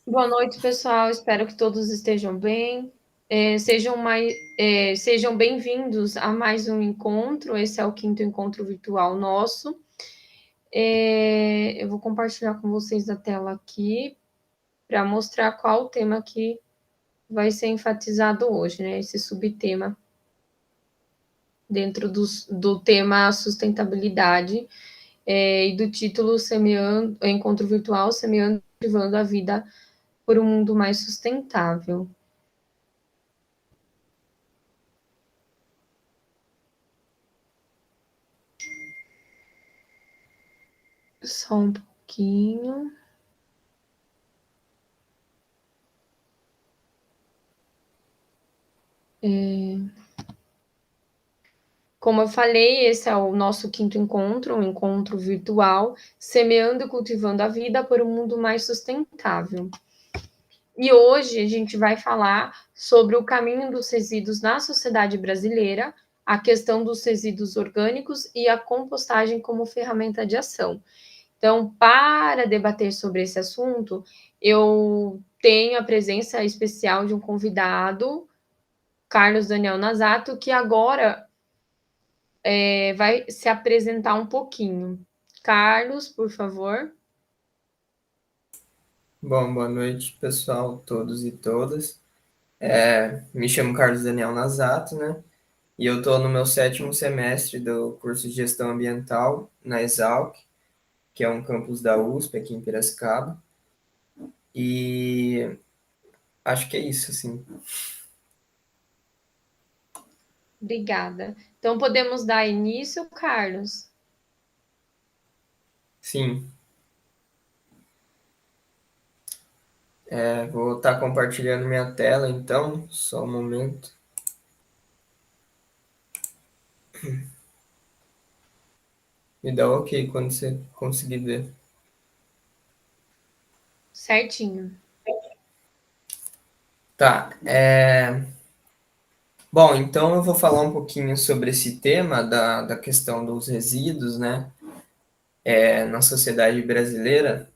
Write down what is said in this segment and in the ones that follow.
Boa noite, pessoal. Espero que todos estejam bem. Sejam bem-vindos a mais um encontro. Esse é o quinto encontro virtual nosso. Eu vou compartilhar com vocês a tela aqui para mostrar qual o tema que vai ser enfatizado hoje, né? Esse subtema dentro do tema sustentabilidade e do título Semeando, Encontro Virtual Semeando e Cultivando a Vida por um Mundo Mais Sustentável. Só um pouquinho. Como eu falei, esse é o nosso quinto encontro, um encontro virtual, semeando e cultivando a vida por um mundo mais sustentável. E hoje a gente vai falar sobre o caminho dos resíduos na sociedade brasileira, a questão dos resíduos orgânicos e a compostagem como ferramenta de ação. Então, para debater sobre esse assunto, eu tenho a presença especial de um convidado, Carlos Daniel Nazato, que agora vai se apresentar um pouquinho. Carlos, por favor. Bom, boa noite, pessoal, todos e todas. Me chamo Carlos Daniel Nazato, né? E eu estou no meu sétimo semestre do curso de Gestão Ambiental na Exalc, que é um campus da USP aqui em Piracicaba. E acho que é isso, assim. Obrigada. Então, podemos dar início, Carlos? Sim, vou estar compartilhando minha tela, então, só um momento. Me dá um ok quando você conseguir ver. Certinho. Tá, bom, então eu vou falar um pouquinho sobre esse tema da questão dos resíduos, né? Na sociedade brasileira,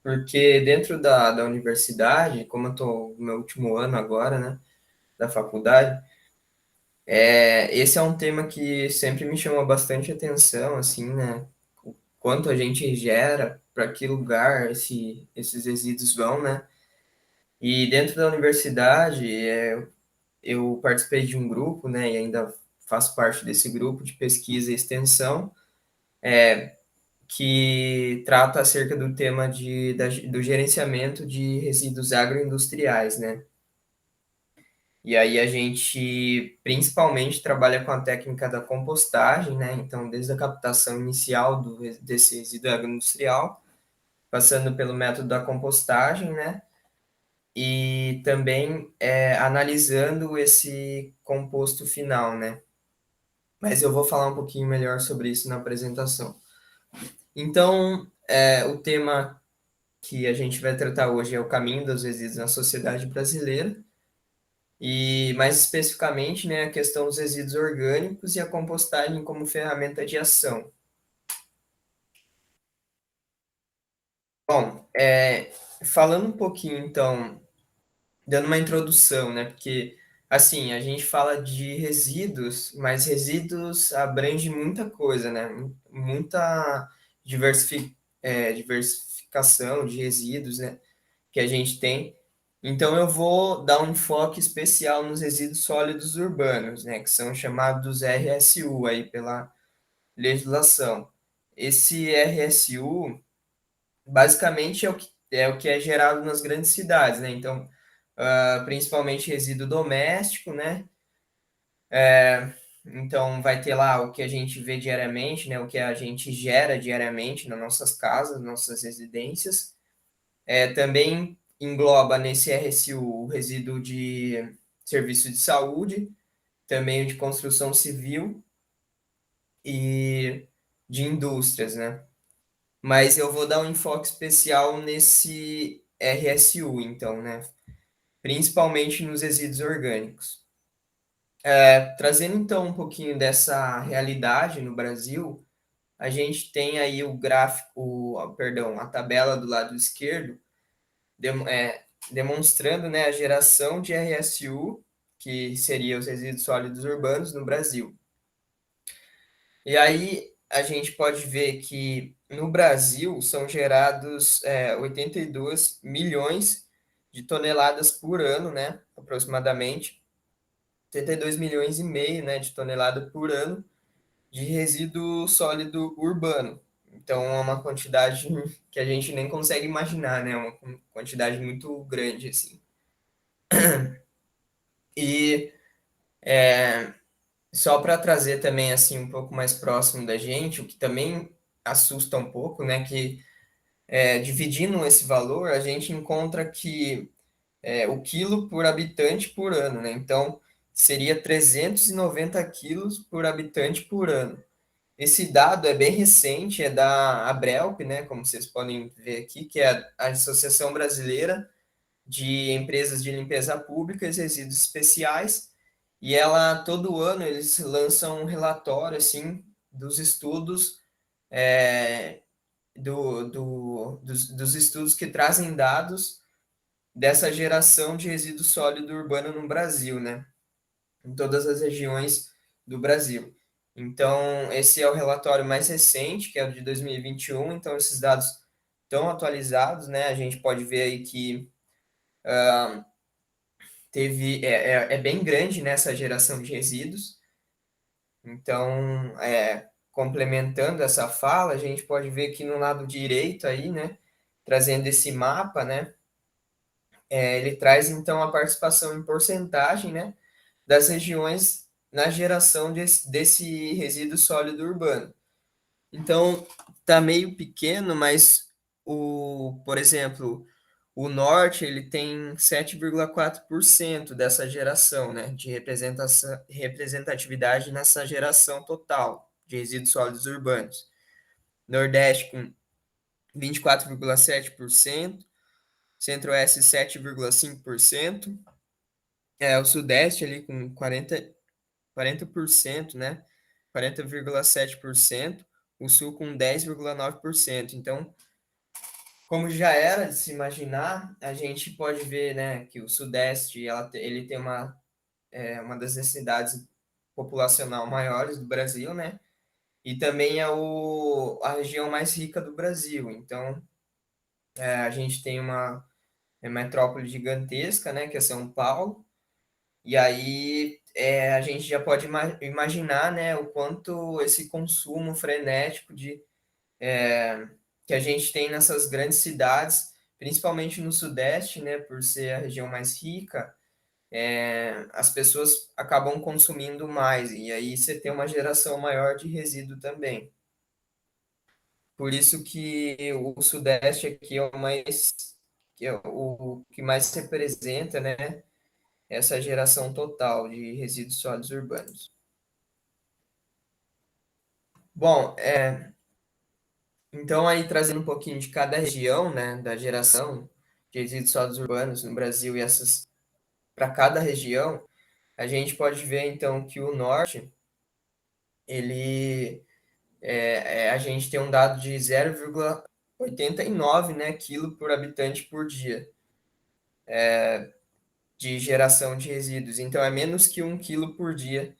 porque dentro da universidade, como eu estou no meu último ano agora, né, da faculdade, esse é um tema que sempre me chamou bastante atenção, assim, né, o quanto a gente gera, para que lugar esses resíduos vão, né, e dentro da universidade, eu participei de um grupo, né, e ainda faço parte desse grupo de pesquisa e extensão, que trata acerca do tema do gerenciamento de resíduos agroindustriais, né? E aí a gente principalmente trabalha com a técnica da compostagem, né? Então, desde a captação inicial desse resíduo agroindustrial, passando pelo método da compostagem, né? E também analisando esse composto final, né? Mas eu vou falar um pouquinho melhor sobre isso na apresentação. Então, o tema que a gente vai tratar hoje é o caminho dos resíduos na sociedade brasileira, e mais especificamente, né, a questão dos resíduos orgânicos e a compostagem como ferramenta de ação. Bom, falando um pouquinho, então, dando uma introdução, né, porque, assim, a gente fala de resíduos, mas resíduos abrange muita coisa, né, muita diversificação de resíduos, né, que a gente tem. Então, eu vou dar um enfoque especial nos resíduos sólidos urbanos, né, que são chamados RSU aí pela legislação. Esse RSU, basicamente, é o que é gerado nas grandes cidades, né? Então, principalmente resíduo doméstico, né? Então, vai ter lá o que a gente vê diariamente, né? O que a gente gera diariamente nas nossas casas, nossas residências. Também engloba nesse RSU o resíduo de serviço de saúde, também o de construção civil e de indústrias, né? Mas eu vou dar um enfoque especial nesse RSU, então, né? Principalmente nos resíduos orgânicos. Trazendo então um pouquinho dessa realidade no Brasil, a gente tem aí o gráfico, perdão, a tabela do lado esquerdo, demonstrando, né, a geração de RSU, que seria os resíduos sólidos urbanos no Brasil. E aí a gente pode ver que no Brasil são gerados 82 milhões de toneladas por ano, né, aproximadamente, 82 milhões e meio, né, de toneladas por ano de resíduo sólido urbano. Então é uma quantidade que a gente nem consegue imaginar, né, uma quantidade muito grande assim. E só para trazer também assim um pouco mais próximo da gente, o que também assusta um pouco, né, que dividindo esse valor, a gente encontra que o quilo por habitante por ano, né? Então, seria 390 quilos por habitante por ano. Esse dado é bem recente, é da Abrelp, né? Como vocês podem ver aqui, que é a Associação Brasileira de Empresas de Limpeza Pública e Resíduos Especiais. E ela, todo ano, eles lançam um relatório, assim, dos estudos é, dos estudos que trazem dados dessa geração de resíduo sólido urbano no Brasil, né? Em todas as regiões do Brasil. Então, esse é o relatório mais recente, que é o de 2021, então esses dados estão atualizados, né? A gente pode ver aí que é bem grande nessa geração de resíduos. Então, complementando essa fala, a gente pode ver que no lado direito aí, né, trazendo esse mapa, né, ele traz então a participação em porcentagem, né, das regiões na geração desse resíduo sólido urbano. Então, tá meio pequeno, mas por exemplo, o norte ele tem 7,4% dessa geração, né, de representatividade nessa geração total de resíduos sólidos urbanos. Nordeste com 24,7%, Centro-Oeste 7,5%, o Sudeste ali com 40%, né? 40,7%, o Sul com 10,9%. Então, como já era de se imaginar, a gente pode ver, né, que o Sudeste ele tem uma das densidades populacional maiores do Brasil, né? E também é a região mais rica do Brasil. Então, a gente tem uma metrópole gigantesca, né, que é São Paulo. E aí a gente já pode imaginar, né, o quanto esse consumo frenético que a gente tem nessas grandes cidades, principalmente no Sudeste, né, por ser a região mais rica, as pessoas acabam consumindo mais, e aí você tem uma geração maior de resíduo também. Por isso que o Sudeste aqui é o que mais representa, né, essa geração total de resíduos sólidos urbanos. Bom, então aí trazendo um pouquinho de cada região, né, da geração de resíduos sólidos urbanos no Brasil e essas para cada região, a gente pode ver então que o norte, ele a gente tem um dado de 0,89, né, quilo por habitante por dia de geração de resíduos. Então é menos que 1 quilo por dia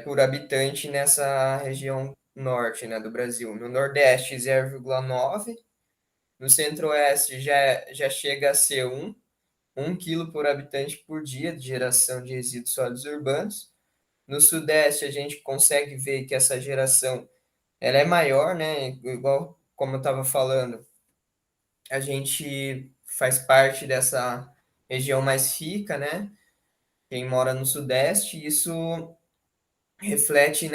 por habitante nessa região norte, né, do Brasil. No Nordeste, 0,9. No Centro-Oeste já chega a ser 1 quilo por habitante por dia de geração de resíduos sólidos urbanos. No Sudeste, a gente consegue ver que essa geração ela é maior, né? Igual como eu estava falando, a gente faz parte dessa região mais rica, né? Quem mora no Sudeste, isso reflete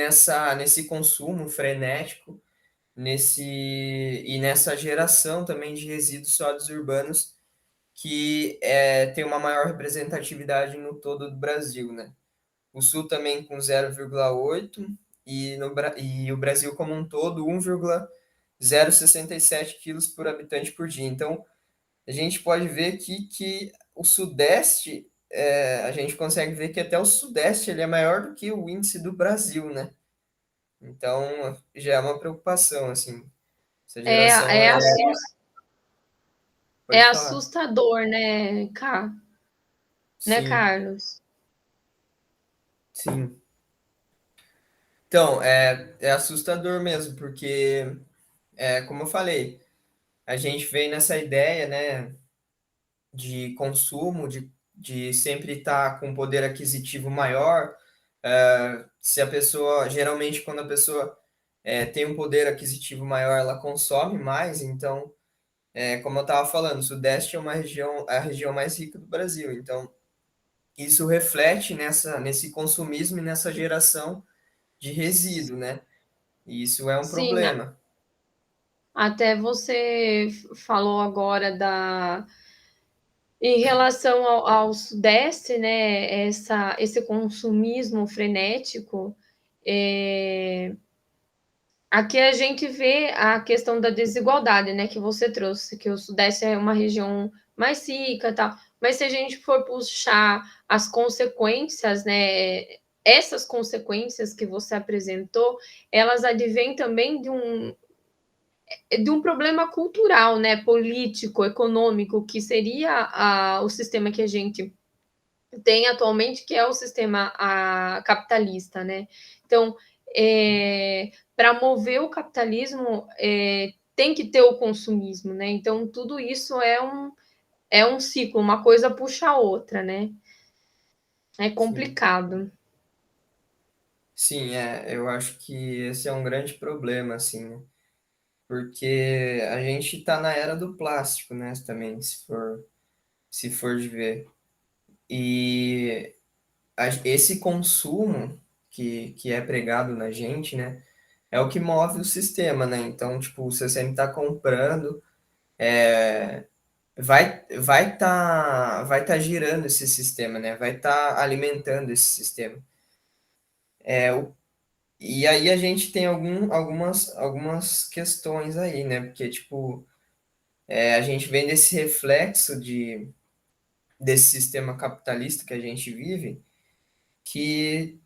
nesse consumo frenético, nessa geração também de resíduos sólidos urbanos que tem uma maior representatividade no todo do Brasil, né? O Sul também com 0,8 e o Brasil como um todo 1,067 quilos por habitante por dia. Então, a gente pode ver que o Sudeste, a gente consegue ver que até o Sudeste ele é maior do que o índice do Brasil, né? Então, já é uma preocupação, assim. Essa É, geração é, assus- É Pode falar. assustador, né, né, Sim, Carlos? sim. Então, é assustador mesmo, porque, como eu falei, a gente vem nessa ideia, né, de consumo, de sempre estar com um poder aquisitivo maior. Se a pessoa, geralmente, quando a pessoa tem um poder aquisitivo maior, ela consome mais. Então, como eu estava falando, o Sudeste é uma região, é a região mais rica do Brasil. Então, isso reflete nesse consumismo e nessa geração de resíduo, né? E isso é um Sim, problema. até você falou agora da em relação ao Sudeste, né, esse consumismo frenético, aqui a gente vê a questão da desigualdade, né, que você trouxe, que o Sudeste é uma região mais rica e tal, mas se a gente for puxar as consequências, né, essas consequências que você apresentou, elas advêm também de um problema cultural, né, político, econômico, que seria o sistema que a gente tem atualmente, que é o sistema capitalista, né? Então, para mover o capitalismo, tem que ter o consumismo, né? Então, tudo isso é um ciclo, uma coisa puxa a outra, né? É Sim. complicado. Sim, eu acho que esse é um grande problema, assim, né? Porque a gente está na era do plástico, né? Também, se for de ver. E esse consumo que é pregado na gente, né? É o que move o sistema, né? Então, tipo, você sempre está comprando, vai tá girando esse sistema, né? Vai estar alimentando esse sistema. E aí a gente tem algumas questões aí, né? Porque, tipo, a gente vem desse reflexo desse sistema capitalista que a gente vive, que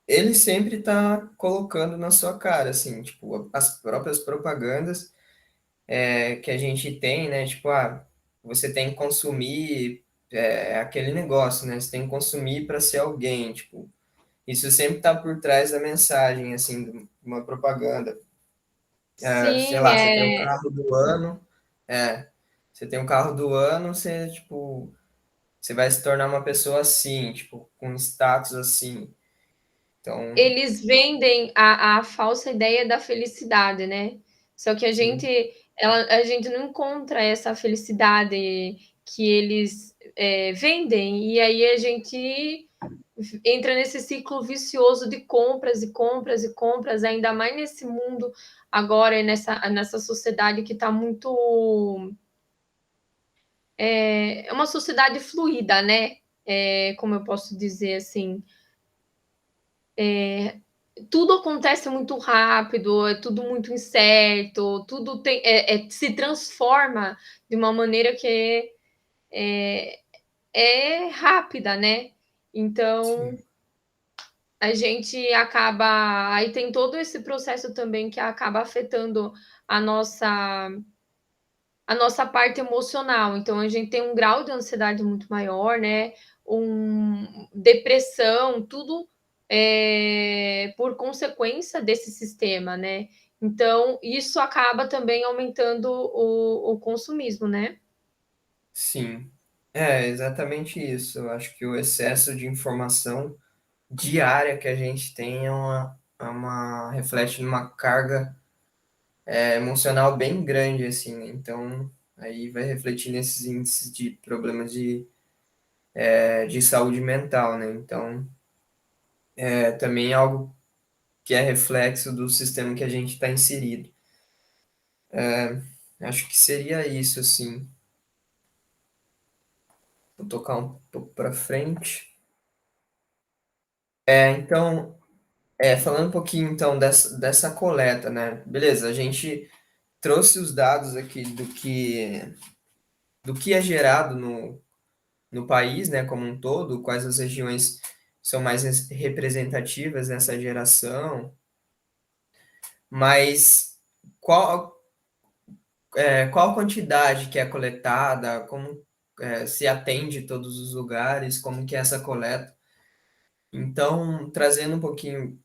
ele sempre está colocando na sua cara, assim, tipo, as próprias propagandas que a gente tem, né? Tipo, você tem que consumir aquele negócio, né? Você tem que consumir para ser alguém, tipo, isso sempre está por trás da mensagem, assim, de uma propaganda. Sei Sim, lá, você tem o carro do ano, é, você tem o carro do ano, você, tipo, você vai se tornar uma pessoa assim, tipo, com status assim. Então, eles vendem a falsa ideia da felicidade, né? Só que sim, a gente não encontra essa felicidade que eles vendem, e aí a gente entra nesse ciclo vicioso de compras e compras e compras, ainda mais nesse mundo agora, nessa sociedade que está muito. É uma sociedade fluida, né? Como eu posso dizer assim, tudo acontece muito rápido, é tudo muito incerto, tudo se transforma de uma maneira que é rápida, né? Então sim, a gente acaba. Aí tem todo esse processo também que acaba afetando a nossa, a nossa parte emocional. Então a gente tem um grau de ansiedade muito maior, né? Depressão, tudo por consequência desse sistema, né? Então, isso acaba também aumentando o consumismo, né? sim. É exatamente isso. Eu acho que o excesso de informação diária que a gente tem reflete numa carga emocional bem grande, assim, né? Então, aí vai refletir nesses índices de problemas de saúde mental, né? Então, também é algo que é reflexo do sistema que a gente está inserido. Acho que seria isso, assim. Vou tocar um pouco para frente. Então, falando um pouquinho então dessa coleta, né? Beleza, a gente trouxe os dados aqui do que é gerado no país, né, como um todo, quais as regiões são mais representativas nessa geração, mas qual, qual quantidade que é coletada, como se atende todos os lugares, como que é essa coleta. Então, trazendo um pouquinho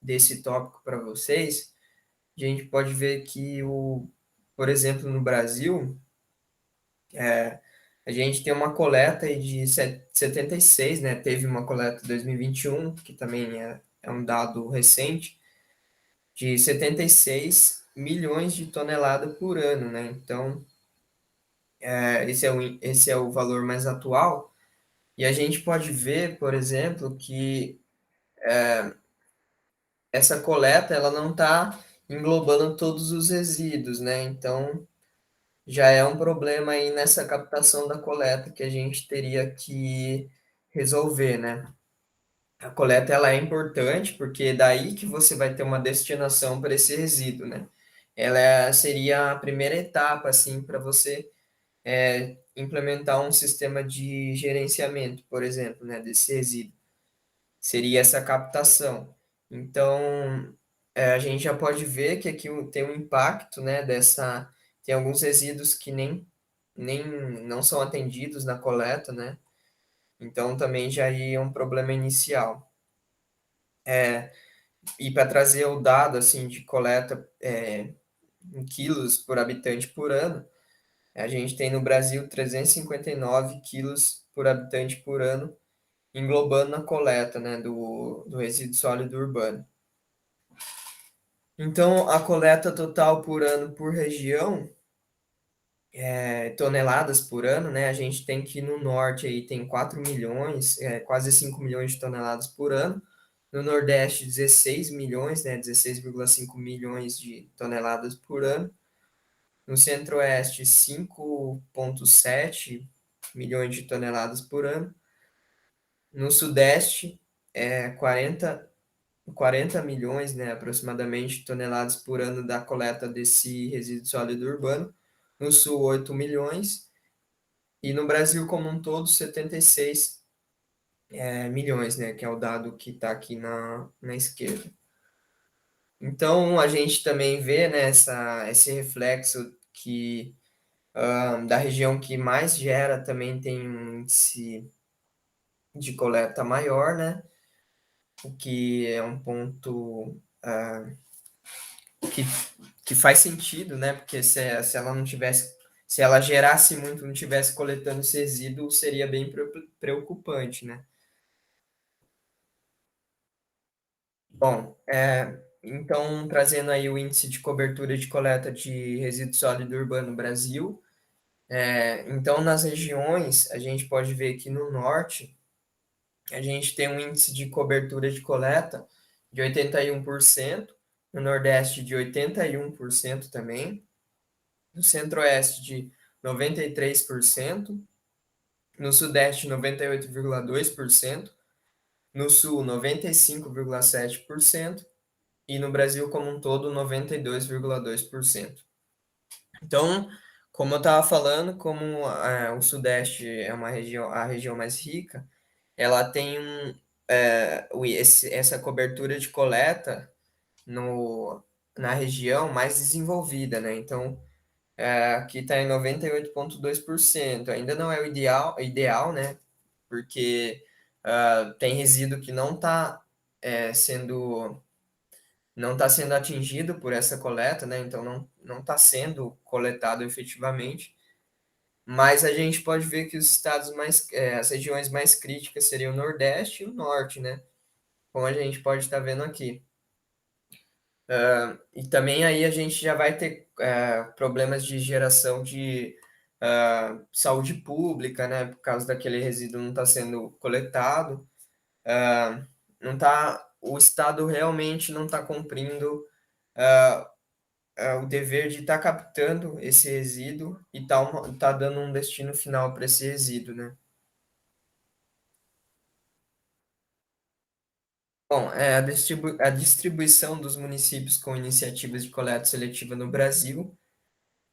desse tópico para vocês, a gente pode ver que, por exemplo, no Brasil, a gente tem uma coleta aí de 76, né? Teve uma coleta em 2021, que também é um dado recente, de 76 milhões de toneladas por ano, né? Então, esse é o valor mais atual. E a gente pode ver, por exemplo, que essa coleta ela não está englobando todos os resíduos, né? Então, já é um problema aí nessa captação da coleta que a gente teria que resolver, né? A coleta ela é importante porque é daí que você vai ter uma destinação para esse resíduo, né? Seria a primeira etapa, assim, para você implementar um sistema de gerenciamento, por exemplo, né, desse resíduo. Seria essa captação. Então, a gente já pode ver que aqui tem um impacto, né, tem alguns resíduos que nem não são atendidos na coleta, né? Então, também já é um problema inicial. E para trazer o dado, assim, de coleta em quilos por habitante por ano, a gente tem no Brasil 359 quilos por habitante por ano, englobando na coleta, né, do resíduo sólido urbano. Então, a coleta total por ano por região, toneladas por ano, né, a gente tem que no norte aí tem 4 milhões, quase 5 milhões de toneladas por ano, no nordeste 16 milhões, né, 16,5 milhões de toneladas por ano, no centro-oeste 5,7 milhões de toneladas por ano, no sudeste 40 milhões, né, aproximadamente, de toneladas por ano da coleta desse resíduo sólido urbano, no sul 8 milhões, e no Brasil como um todo 76 milhões, né, que é o dado que está aqui na esquerda. Então, a gente também vê, né, esse reflexo que da região que mais gera também tem um índice de coleta maior, né? O que é um ponto que, que faz sentido, né? Porque se ela não tivesse, se ela gerasse muito, não tivesse coletando esse resíduo, seria bem preocupante, né? Bom, então, trazendo aí o índice de cobertura de coleta de resíduo sólido urbano no Brasil, então nas regiões, a gente pode ver que no norte, a gente tem um índice de cobertura de coleta de 81%, no Nordeste de 81% também, no Centro-Oeste de 93%, no Sudeste 98,2%, no Sul 95,7% e no Brasil como um todo 92,2%. Então, como eu estava falando, como o Sudeste é a região mais rica, ela tem essa cobertura de coleta no, na região mais desenvolvida, né? Então, aqui está em 98,2%. Ainda não é o ideal, né? Porque tem resíduo que não está sendo atingido por essa coleta, né? Então, não está sendo coletado efetivamente. Mas a gente pode ver que os as regiões mais críticas seriam o Nordeste e o Norte, né? Como a gente pode estar vendo aqui. E também aí a gente já vai ter problemas de geração de saúde pública, né? Por causa daquele resíduo não está sendo coletado. Não tá, o Estado realmente não está cumprindo o dever de estar captando esse resíduo e tá dando um destino final para esse resíduo, né? Bom, a distribuição dos municípios com iniciativas de coleta seletiva no Brasil.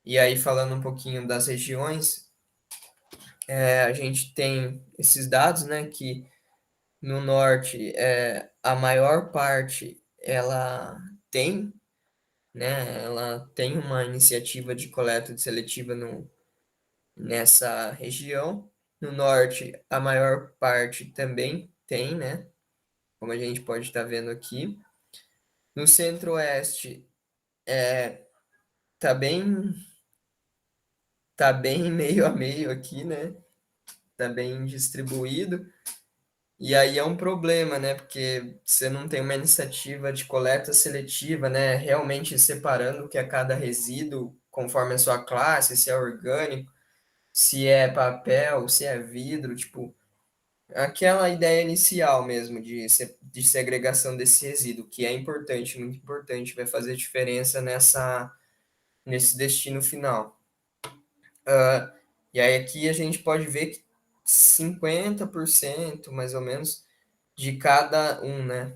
E aí, falando um pouquinho das regiões, a gente tem esses dados, né, que no norte a maior parte ela tem, né? Ela tem uma iniciativa de coleta seletiva nessa região. No norte, a maior parte também tem, né? Como a gente pode estar vendo aqui. No centro-oeste, tá bem, tá bem meio a meio aqui, né? Tá bem distribuído. E aí é um problema, né? Porque você não tem uma iniciativa de coleta seletiva, né? Realmente separando o que é cada resíduo conforme a sua classe, se é orgânico, se é papel, se é vidro, tipo, aquela ideia inicial mesmo de segregação desse resíduo, que é importante, muito importante, vai fazer diferença nesse destino final. E aí aqui a gente pode ver que 50% mais ou menos de cada um, né?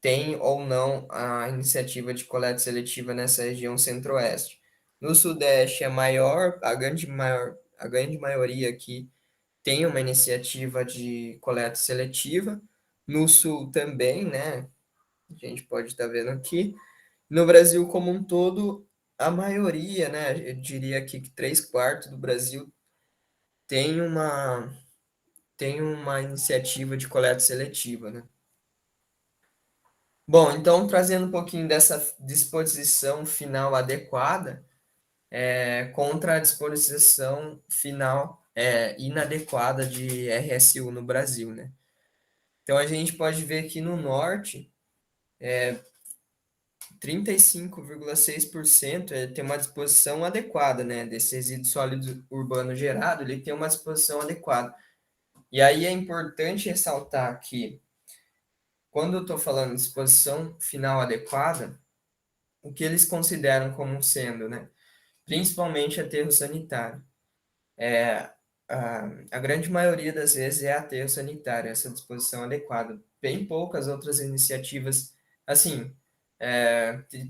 Tem ou não a iniciativa de coleta seletiva nessa região centro-oeste. No sudeste é maior, a grande maioria aqui tem uma iniciativa de coleta seletiva. No sul também, né? A gente pode estar vendo aqui. No Brasil como um todo, a maioria, né? Eu diria aqui que 3/4 do Brasil tem uma iniciativa de coleta seletiva, né? Bom, então trazendo um pouquinho dessa disposição final adequada, contra a disposição final inadequada de RSU no Brasil, né? Então a gente pode ver que no norte, 35,6% tem uma disposição adequada, né? Desse resíduo sólido urbano gerado, ele tem uma disposição adequada. E aí é importante ressaltar que, quando eu estou falando de disposição final adequada, o que eles consideram como sendo, né? Principalmente aterro sanitário. A grande maioria das vezes é aterro sanitário, essa disposição adequada. Bem poucas outras iniciativas, assim,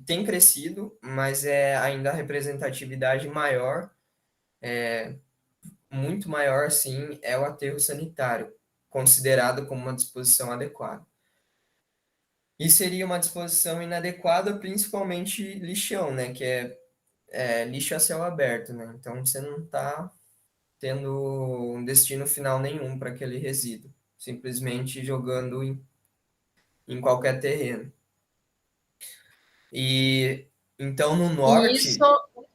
tem crescido, mas é ainda a representatividade maior, muito maior, sim, é o aterro sanitário, considerado como uma disposição adequada. E seria uma disposição inadequada, principalmente lixão, né? Que é lixo a céu aberto, né? Então você não está tendo um destino final nenhum para aquele resíduo, simplesmente jogando em qualquer terreno. E então no E isso, norte,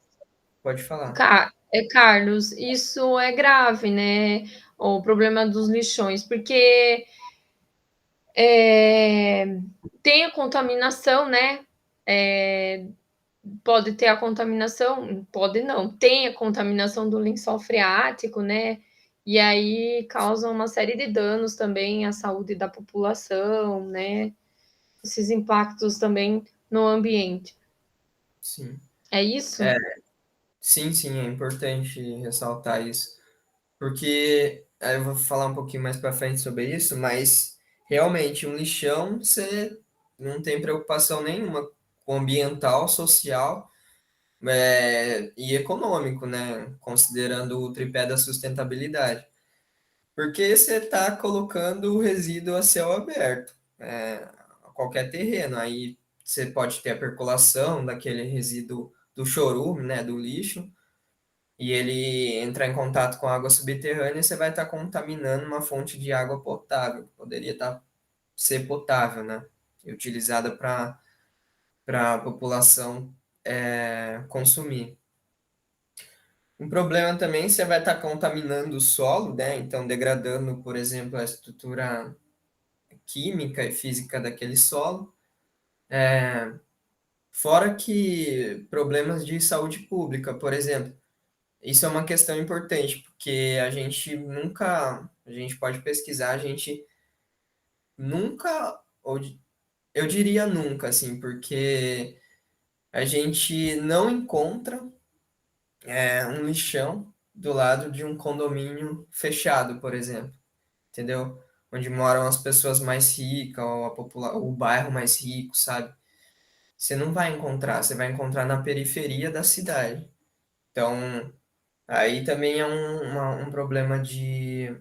pode falar. Carlos, isso é grave, né? O problema dos lixões, porque tem a contaminação, né? É, pode ter a contaminação, pode não, tem a contaminação do lençol freático, né? E aí causa uma série de danos também à saúde da população, né? Esses impactos também no ambiente. Sim. É isso? É, sim, sim, é importante ressaltar isso, porque aí eu vou falar um pouquinho mais para frente sobre isso, mas realmente um lixão você não tem preocupação nenhuma com ambiental, social, e econômico, né? Considerando o tripé da sustentabilidade. Porque você está colocando o resíduo a céu aberto, a qualquer terreno. Aí você pode ter a percolação daquele resíduo do chorume, né, do lixo, e ele entrar em contato com a água subterrânea, e você vai estar contaminando uma fonte de água potável, que poderia ser potável, né? E utilizada para a população consumir. Um problema também, você vai estar contaminando o solo, né? Então, degradando, por exemplo, a estrutura química e física daquele solo. Fora que problemas de saúde pública, por exemplo. Isso é uma questão importante, porque a gente pode pesquisar, a gente nunca, eu diria nunca, assim, porque a gente não encontra um lixão do lado de um condomínio fechado, por exemplo, entendeu? Onde moram as pessoas mais ricas, ou o bairro mais rico, sabe? Você não vai encontrar, você vai encontrar na periferia da cidade. Então, aí também é um problema de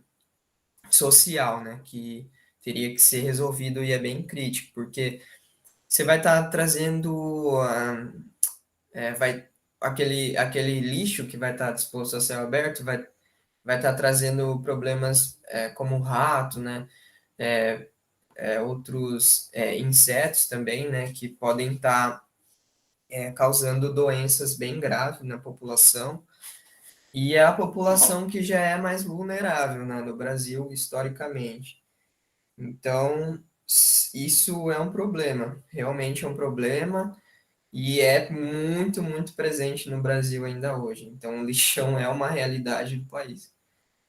social, né? Que teria que ser resolvido e é bem crítico, porque você vai estar trazendo vai, aquele lixo que vai estar disposto a céu aberto, vai estar trazendo problemas como rato, né? É, outros insetos também, né? Que podem estar causando doenças bem graves na população. E é a população que já é mais vulnerável, né, no Brasil, historicamente. Então, isso é um problema, realmente é um problema, e é muito, muito presente no Brasil ainda hoje. Então, o lixão é uma realidade do país,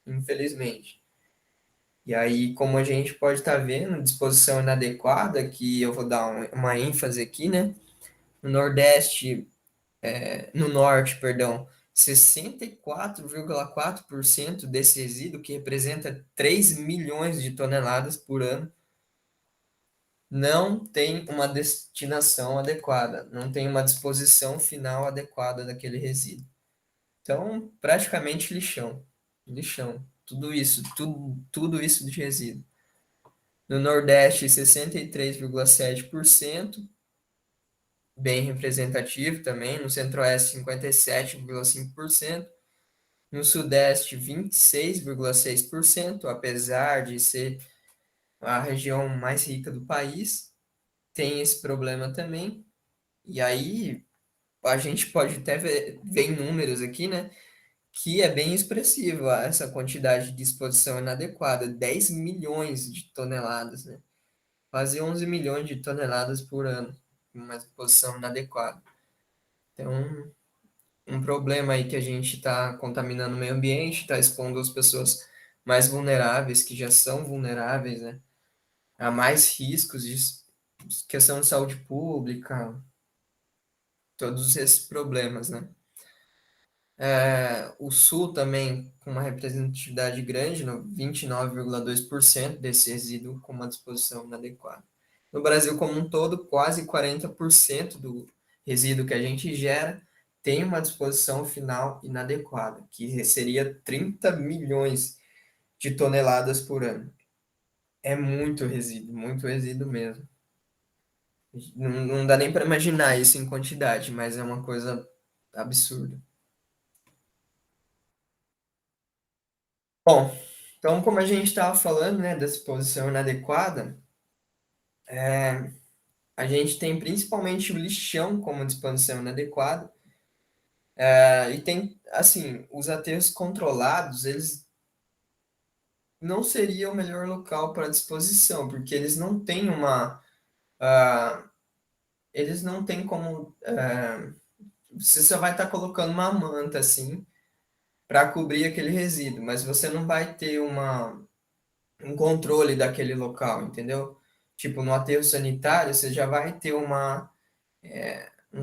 infelizmente. E aí, como a gente pode estar vendo, disposição inadequada, que eu vou dar uma ênfase aqui, né? No Nordeste, no Norte, perdão, 64,4% desse resíduo, que representa 3 milhões de toneladas por ano, não tem uma destinação adequada, não tem uma disposição final adequada daquele resíduo. Então, praticamente lixão. Lixão. Tudo isso de resíduo. No Nordeste, 63,7%, bem representativo também. No Centro-Oeste, 57,5%. No Sudeste, 26,6%, apesar de ser a região mais rica do país, tem esse problema também. E aí, a gente pode até ver em números aqui, né? Que é bem expressivo essa quantidade de exposição inadequada, 10 milhões de toneladas, né? Quase 11 milhões de toneladas por ano, uma exposição inadequada. Então, um problema aí que a gente está contaminando o meio ambiente, está expondo as pessoas mais vulneráveis, que já são vulneráveis, né? A mais riscos de questão de saúde pública, todos esses problemas, né? O Sul também com uma representatividade grande, no 29,2% desse resíduo com uma disposição inadequada. No Brasil como um todo, quase 40% do resíduo que a gente gera tem uma disposição final inadequada, que seria 30 milhões de toneladas por ano. É muito resíduo mesmo. Não dá nem para imaginar isso em quantidade, mas é uma coisa absurda. Bom, então, como a gente estava falando, né, da exposição inadequada, a gente tem principalmente o lixão como disposição inadequada, e tem, assim, os aterros controlados, eles não seriam o melhor local para disposição, porque ah, eles não têm como, você só vai estar colocando uma manta, assim, para cobrir aquele resíduo, mas você não vai ter um controle daquele local, entendeu? Tipo, no aterro sanitário, você já vai ter um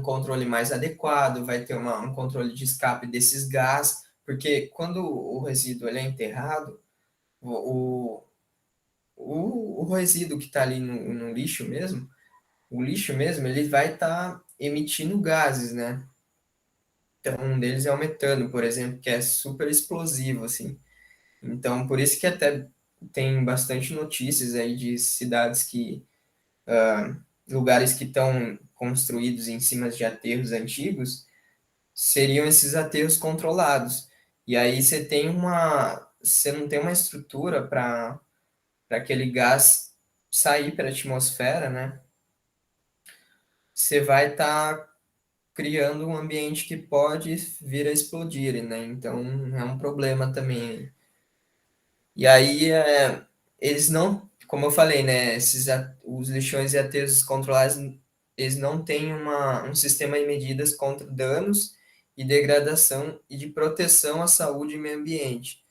controle mais adequado, vai ter um controle de escape desses gases, porque quando o resíduo ele é enterrado, o, o resíduo que está ali no lixo mesmo, o lixo mesmo, ele vai estar emitindo gases, né? Então, um deles é o metano, por exemplo, que é super explosivo, assim. Então, por isso que até tem bastante notícias aí de cidades lugares que estão construídos em cima de aterros antigos, seriam esses aterros controlados. E aí você não tem uma estrutura para aquele gás sair para a atmosfera, né? Você vai estar criando um ambiente que pode vir a explodir, né? Então é um problema também. E aí eles não, como eu falei, né? Os lixões e aterros controlados, eles não têm um sistema de medidas contra danos e degradação e de proteção à saúde e meio ambiente.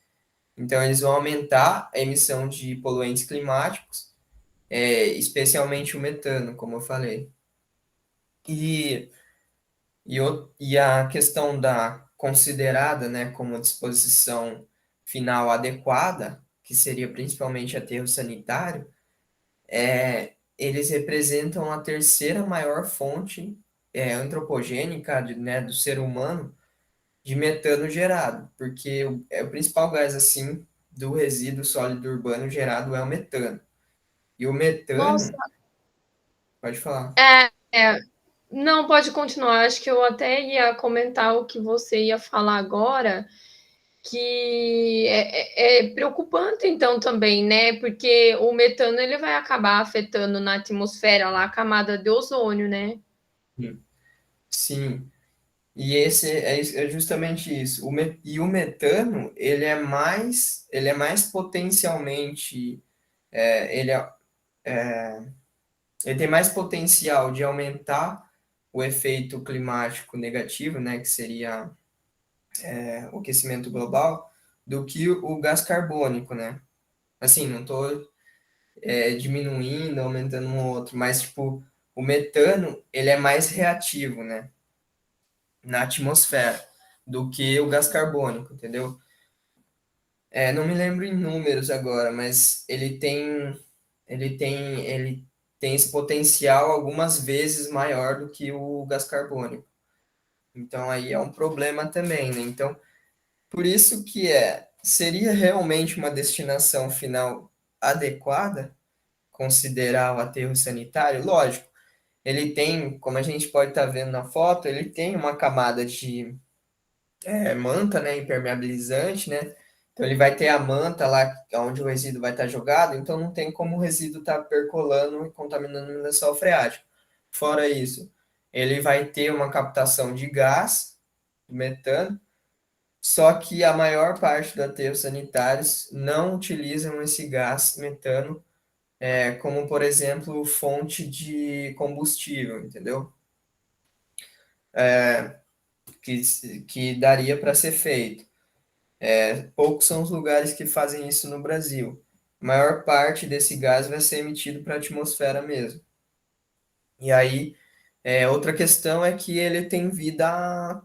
Então eles vão aumentar a emissão de poluentes climáticos, especialmente o metano, como eu falei. E, e a questão da considerada, né, como disposição final adequada, que seria principalmente aterro sanitário, eles representam a terceira maior fonte antropogênica, né, do ser humano de metano gerado, porque o principal gás assim do resíduo sólido urbano gerado é o metano. E o Nossa, metano, Pode falar. É, é, não, pode continuar. Acho que eu até ia comentar o que você ia falar agora, que é preocupante então também, né? Porque o metano ele vai acabar afetando na atmosfera lá a camada de ozônio, né? Sim. E esse é justamente isso. E o metano, ele é mais potencialmente, é, ele, é, ele tem mais potencial de aumentar o efeito climático negativo, né, que seria o aquecimento global, do que o gás carbônico, né? Assim, não estou diminuindo, aumentando um outro, mas tipo, o metano, ele é mais reativo, né, na atmosfera do que o gás carbônico, entendeu? Não me lembro em números agora, mas ele tem esse potencial algumas vezes maior do que o gás carbônico. Então aí é um problema também, né? Então, por isso que seria realmente uma destinação final adequada considerar o aterro sanitário? Lógico, ele tem, como a gente pode estar vendo na foto, ele tem uma camada de manta, né, impermeabilizante, né? Então ele vai ter a manta lá onde o resíduo vai estar jogado, então não tem como o resíduo estar percolando e contaminando o lençol freático. Fora isso, ele vai ter uma captação de gás, do metano, só que a maior parte dos aterros sanitários não utilizam esse gás metano como, por exemplo, fonte de combustível, entendeu? Que, que daria para ser feito. Poucos são os lugares que fazem isso no Brasil. A maior parte desse gás vai ser emitido para a atmosfera mesmo. E aí, outra questão é que ele tem vida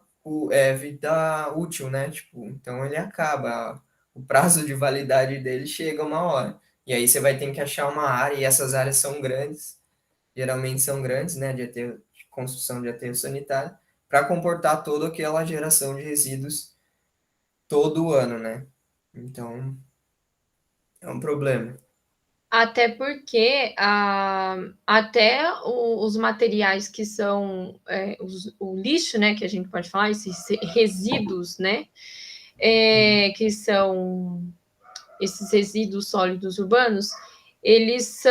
útil, né? Tipo, então ele acaba, o prazo de validade dele chega uma hora. E aí você vai ter que achar uma área, e essas áreas são grandes, geralmente são grandes, né? De construção de aterro sanitário, para comportar toda aquela geração de resíduos todo ano, né? Então, é um problema. Até porque até os materiais que são o lixo, né, que a gente pode falar, esses resíduos, né, que são esses resíduos sólidos urbanos, eles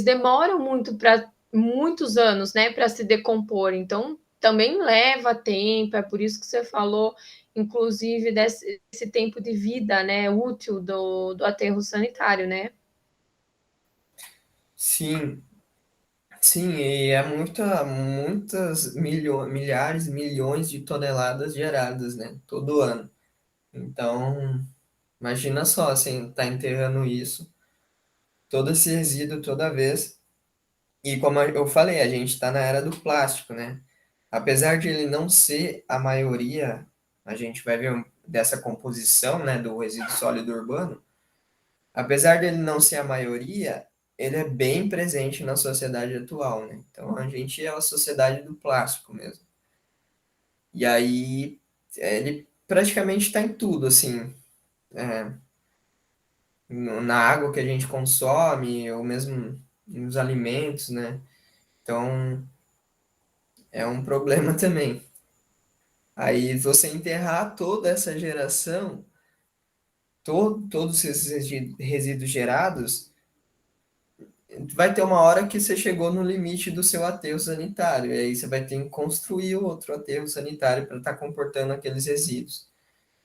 demoram muito para muitos anos, né, para se decompor. Então, também leva tempo. É por isso que você falou, inclusive, desse tempo de vida, né, útil do aterro sanitário, né? Sim, sim, e é muitas milhares, milhões de toneladas geradas, né? Todo ano. Então, imagina só, assim, tá enterrando isso, todo esse resíduo toda vez. E como eu falei, a gente está na era do plástico, né? Apesar de ele não ser a maioria, a gente vai ver dessa composição, né, do resíduo sólido urbano. Apesar dele não ser a maioria, ele é bem presente na sociedade atual, né? Então a gente é a sociedade do plástico mesmo. E aí ele praticamente está em tudo, assim, é, na água que a gente consome, ou mesmo nos alimentos, né? Então é um problema também. Aí você enterrar toda essa geração, todos esses resíduos gerados, vai ter uma hora que você chegou no limite do seu aterro sanitário, e aí você vai ter que construir outro aterro sanitário para estar comportando aqueles resíduos.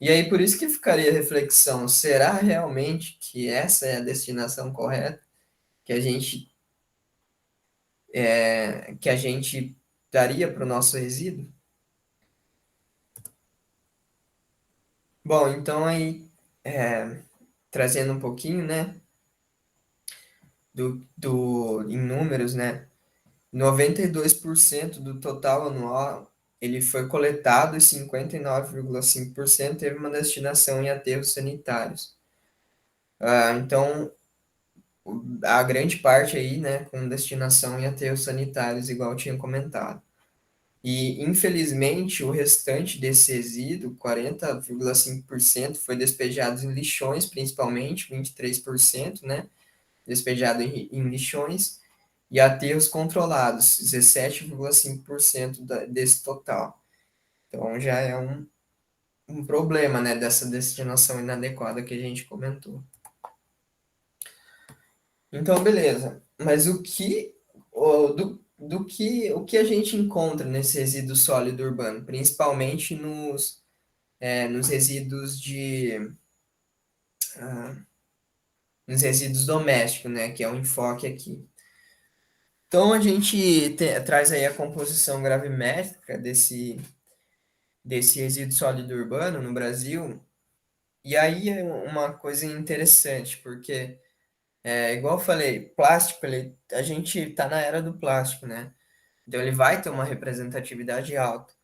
E aí por isso que ficaria a reflexão, será realmente que essa é a destinação correta que a gente daria para o nosso resíduo? Bom, então aí trazendo um pouquinho, né, em números, né? 92% do total anual ele foi coletado e 59,5% teve uma destinação em aterros sanitários. Então, a grande parte aí, né, com destinação em aterros sanitários, igual eu tinha comentado. E, infelizmente, o restante desse resíduo, 40,5%, foi despejado em lixões, principalmente, 23%, né, despejado em lixões, e aterros controlados, 17,5% desse total. Então já é um problema, né, dessa destinação inadequada que a gente comentou. Então, beleza. Mas o que a gente encontra nesse resíduo sólido urbano? Principalmente nos resíduos ah, nos resíduos domésticos, né? Que é o enfoque aqui. Então, a gente traz aí a composição gravimétrica desse resíduo sólido urbano no Brasil. E aí é uma coisa interessante, porque, igual eu falei, plástico, a gente está na era do plástico, né? Então, ele vai ter uma representatividade alta,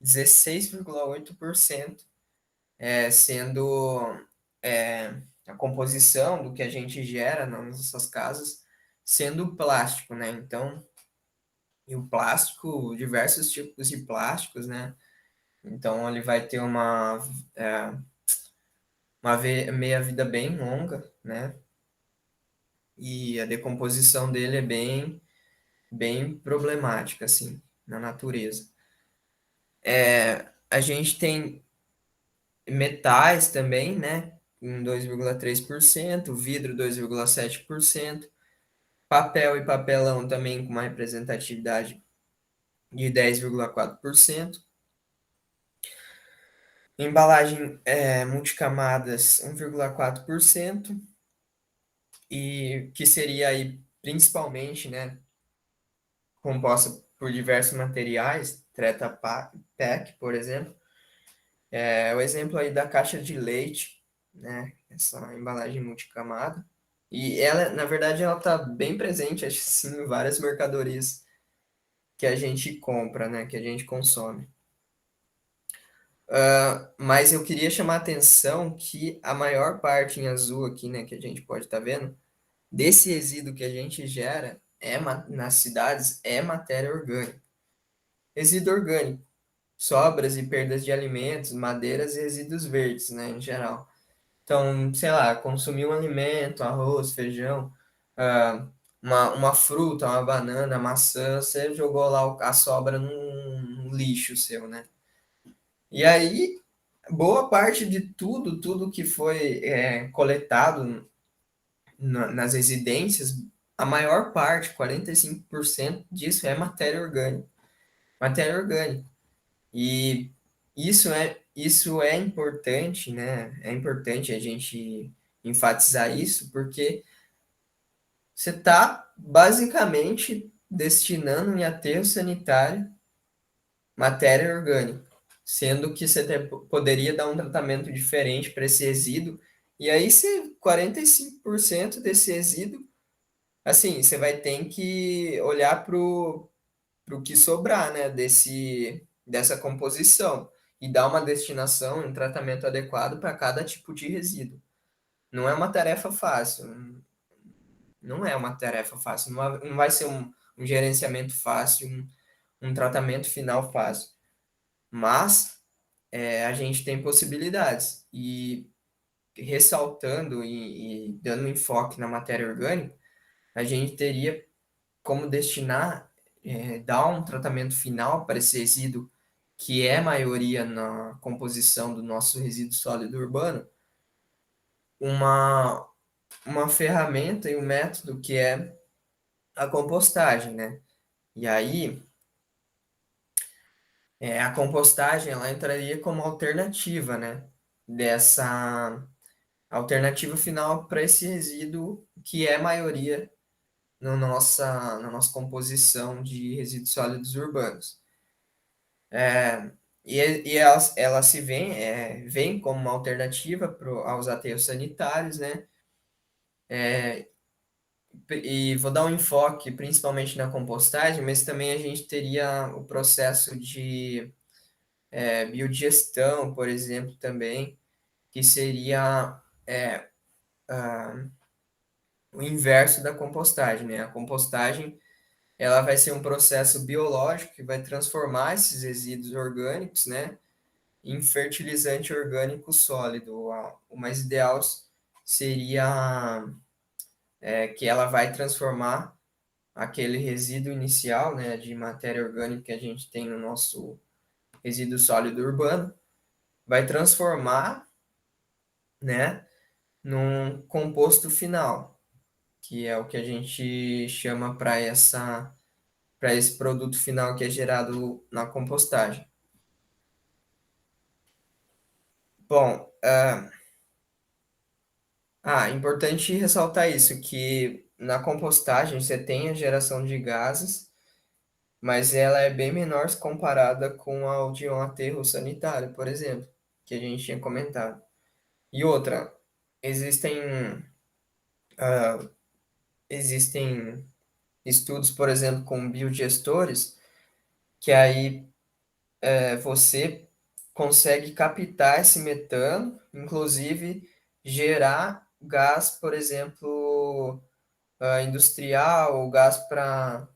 16,8%, sendo é, a composição do que a gente gera nas nossas casas sendo plástico, né? Então, e o plástico, diversos tipos de plásticos, né? Então, ele vai ter é, meia-vida bem longa, né? E a decomposição dele é bem problemática, assim, na natureza. A gente tem metais também, né? Em 2,3%, vidro 2,7%, papel e papelão também com uma representatividade de 10,4%, embalagem multicamadas 1,4%, e que seria aí principalmente, né, composta por diversos materiais, Tetra Pak, por exemplo. O exemplo aí da caixa de leite, né, essa embalagem multicamada. E ela, na verdade, ela está bem presente, acho assim, em várias mercadorias que a gente compra, né, que a gente consome. Mas eu queria chamar a atenção que a maior parte em azul aqui, né, que a gente pode estar vendo, desse resíduo que a gente gera nas cidades é matéria orgânica. Resíduo orgânico, sobras e perdas de alimentos, madeiras e resíduos verdes, né, em geral. Então, sei lá, consumir um alimento, arroz, feijão, ah, uma fruta, uma banana, maçã, você jogou lá a sobra num lixo seu, né? E aí, boa parte de tudo que foi coletado nas residências, a maior parte, 45% disso é matéria orgânica. Matéria orgânica. E isso é importante, né? É importante a gente enfatizar isso, porque você está basicamente destinando em aterro sanitário matéria orgânica, sendo que poderia dar um tratamento diferente para esse resíduo, e aí 45% desse resíduo, assim, você vai ter que olhar para o que sobrar, né, dessa composição, e dar uma destinação, um tratamento adequado para cada tipo de resíduo. Não é uma tarefa fácil, não é uma tarefa fácil, não vai ser um gerenciamento fácil, um tratamento final fácil. Mas a gente tem possibilidades. E ressaltando e dando enfoque na matéria orgânica, a gente teria como destinar, dar um tratamento final para esse resíduo, que é maioria na composição do nosso resíduo sólido urbano, uma, uma ferramenta e um método que é a compostagem, né? E aí, a compostagem ela entraria como alternativa, né? Dessa alternativa final para esse resíduo que é maioria na nossa composição de resíduos sólidos urbanos. Ela se vem como uma alternativa aos aterros sanitários, né? E vou dar um enfoque principalmente na compostagem, mas também a gente teria o processo de biodigestão, por exemplo, também, que seria o inverso da compostagem, né? A compostagem ela vai ser um processo biológico que vai transformar esses resíduos orgânicos, né, em fertilizante orgânico sólido. O mais ideal seria que ela vai transformar aquele resíduo inicial, né, de matéria orgânica que a gente tem no nosso resíduo sólido urbano, vai transformar, né, num composto final, que é o que a gente chama para esse produto final que é gerado na compostagem. Bom, importante ressaltar isso, que na compostagem você tem a geração de gases, mas ela é bem menor se comparada com a de um aterro sanitário, por exemplo, que a gente tinha comentado. E outra, existem, existem estudos, por exemplo, com biodigestores, que aí você consegue captar esse metano, inclusive gerar gás, por exemplo, industrial, gás para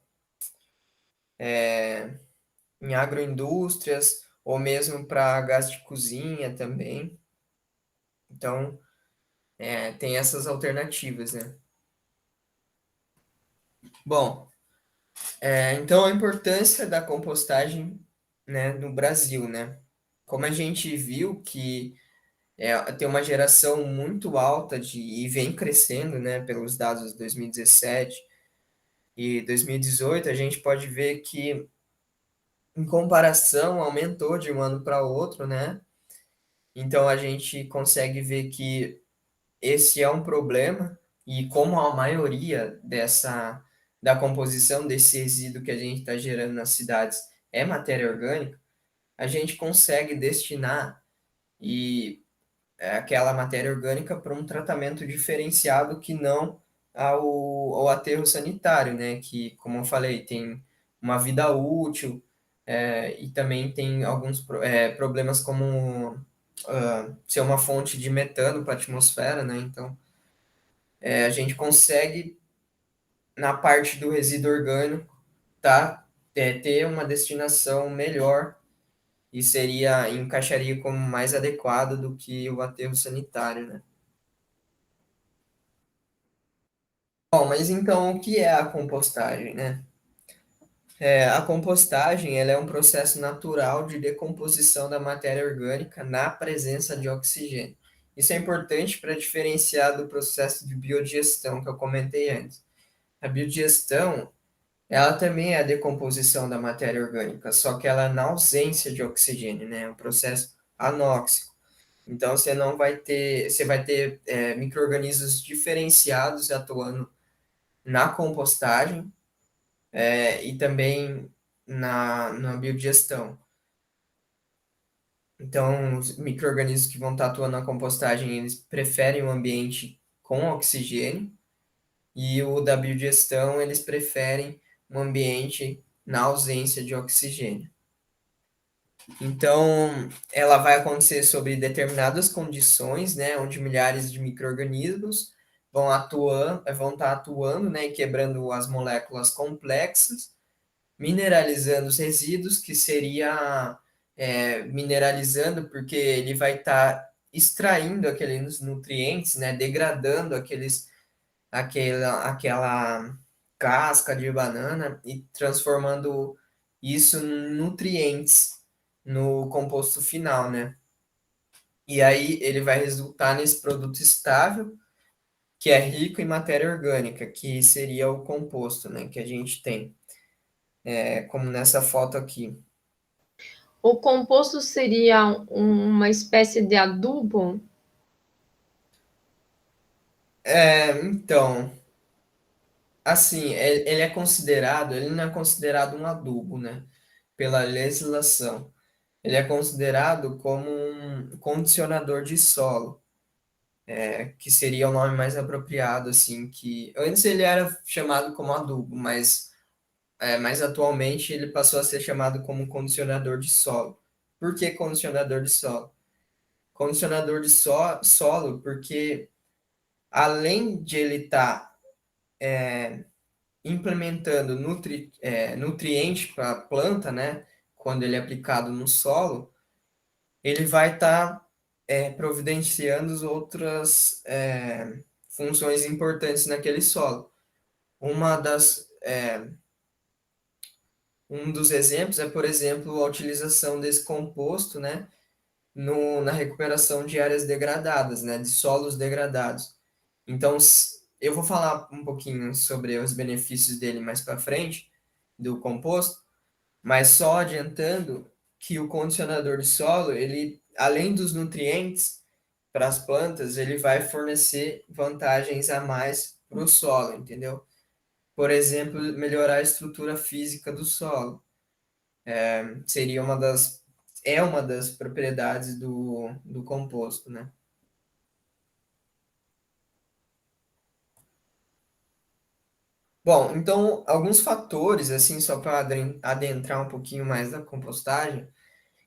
em agroindústrias, ou mesmo para gás de cozinha também. Então, tem essas alternativas, né? Bom, então a importância da compostagem, né, no Brasil, né? Como a gente viu que tem uma geração muito alta e vem crescendo, né, pelos dados de 2017 e 2018, a gente pode ver que, em comparação, aumentou de um ano para outro, né? Então a gente consegue ver que esse é um problema e como a maioria da composição desse resíduo que a gente está gerando nas cidades é matéria orgânica, a gente consegue destinar e aquela matéria orgânica para um tratamento diferenciado que não ao aterro sanitário, né? Que, como eu falei, tem uma vida útil e também tem alguns problemas como ser uma fonte de metano para a atmosfera, né? Então, a gente consegue, na parte do resíduo orgânico, tá, ter uma destinação melhor e encaixaria como mais adequado do que o aterro sanitário, né? Bom, mas então o que é a compostagem, né? A compostagem ela é um processo natural de decomposição da matéria orgânica na presença de oxigênio. Isso é importante para diferenciar do processo de biodigestão que eu comentei antes. A biodigestão, ela também é a decomposição da matéria orgânica, só que ela é na ausência de oxigênio, né? É um processo anóxico. Então você vai ter micro-organismos diferenciados atuando na compostagem e também na biodigestão. Então, os micro-organismos que vão estar atuando na compostagem, eles preferem um ambiente com oxigênio, e o da biodigestão, eles preferem um ambiente na ausência de oxigênio. Então, ela vai acontecer sob determinadas condições, né, onde milhares de micro-organismos vão estar atuando, né, e quebrando as moléculas complexas, mineralizando os resíduos, que seria mineralizando, porque ele vai estar extraindo aqueles nutrientes, né, degradando aquela casca de banana e transformando isso em nutrientes no composto final, né? E aí ele vai resultar nesse produto estável, que é rico em matéria orgânica, que seria o composto, né, que a gente tem, como nessa foto aqui. O composto seria uma espécie de adubo? Então, assim, ele não é considerado um adubo, né, pela legislação. Ele é considerado como um condicionador de solo, que seria o nome mais apropriado, assim, que antes ele era chamado como adubo, mas atualmente ele passou a ser chamado como condicionador de solo. Por que condicionador de solo? Condicionador de solo porque além de ele estar implementando nutriente para a planta, né, quando ele é aplicado no solo, ele vai estar providenciando outras funções importantes naquele solo. Uma das um dos exemplos é, por exemplo, a utilização desse composto, né, na recuperação de áreas degradadas, né, de solos degradados. Então, eu vou falar um pouquinho sobre os benefícios dele mais para frente, do composto, mas só adiantando que o condicionador de solo, ele, além dos nutrientes para as plantas, ele vai fornecer vantagens a mais para o solo, entendeu? Por exemplo, melhorar a estrutura física do solo. Seria uma das propriedades do composto, né? Bom, então, alguns fatores, assim, só para adentrar um pouquinho mais da compostagem,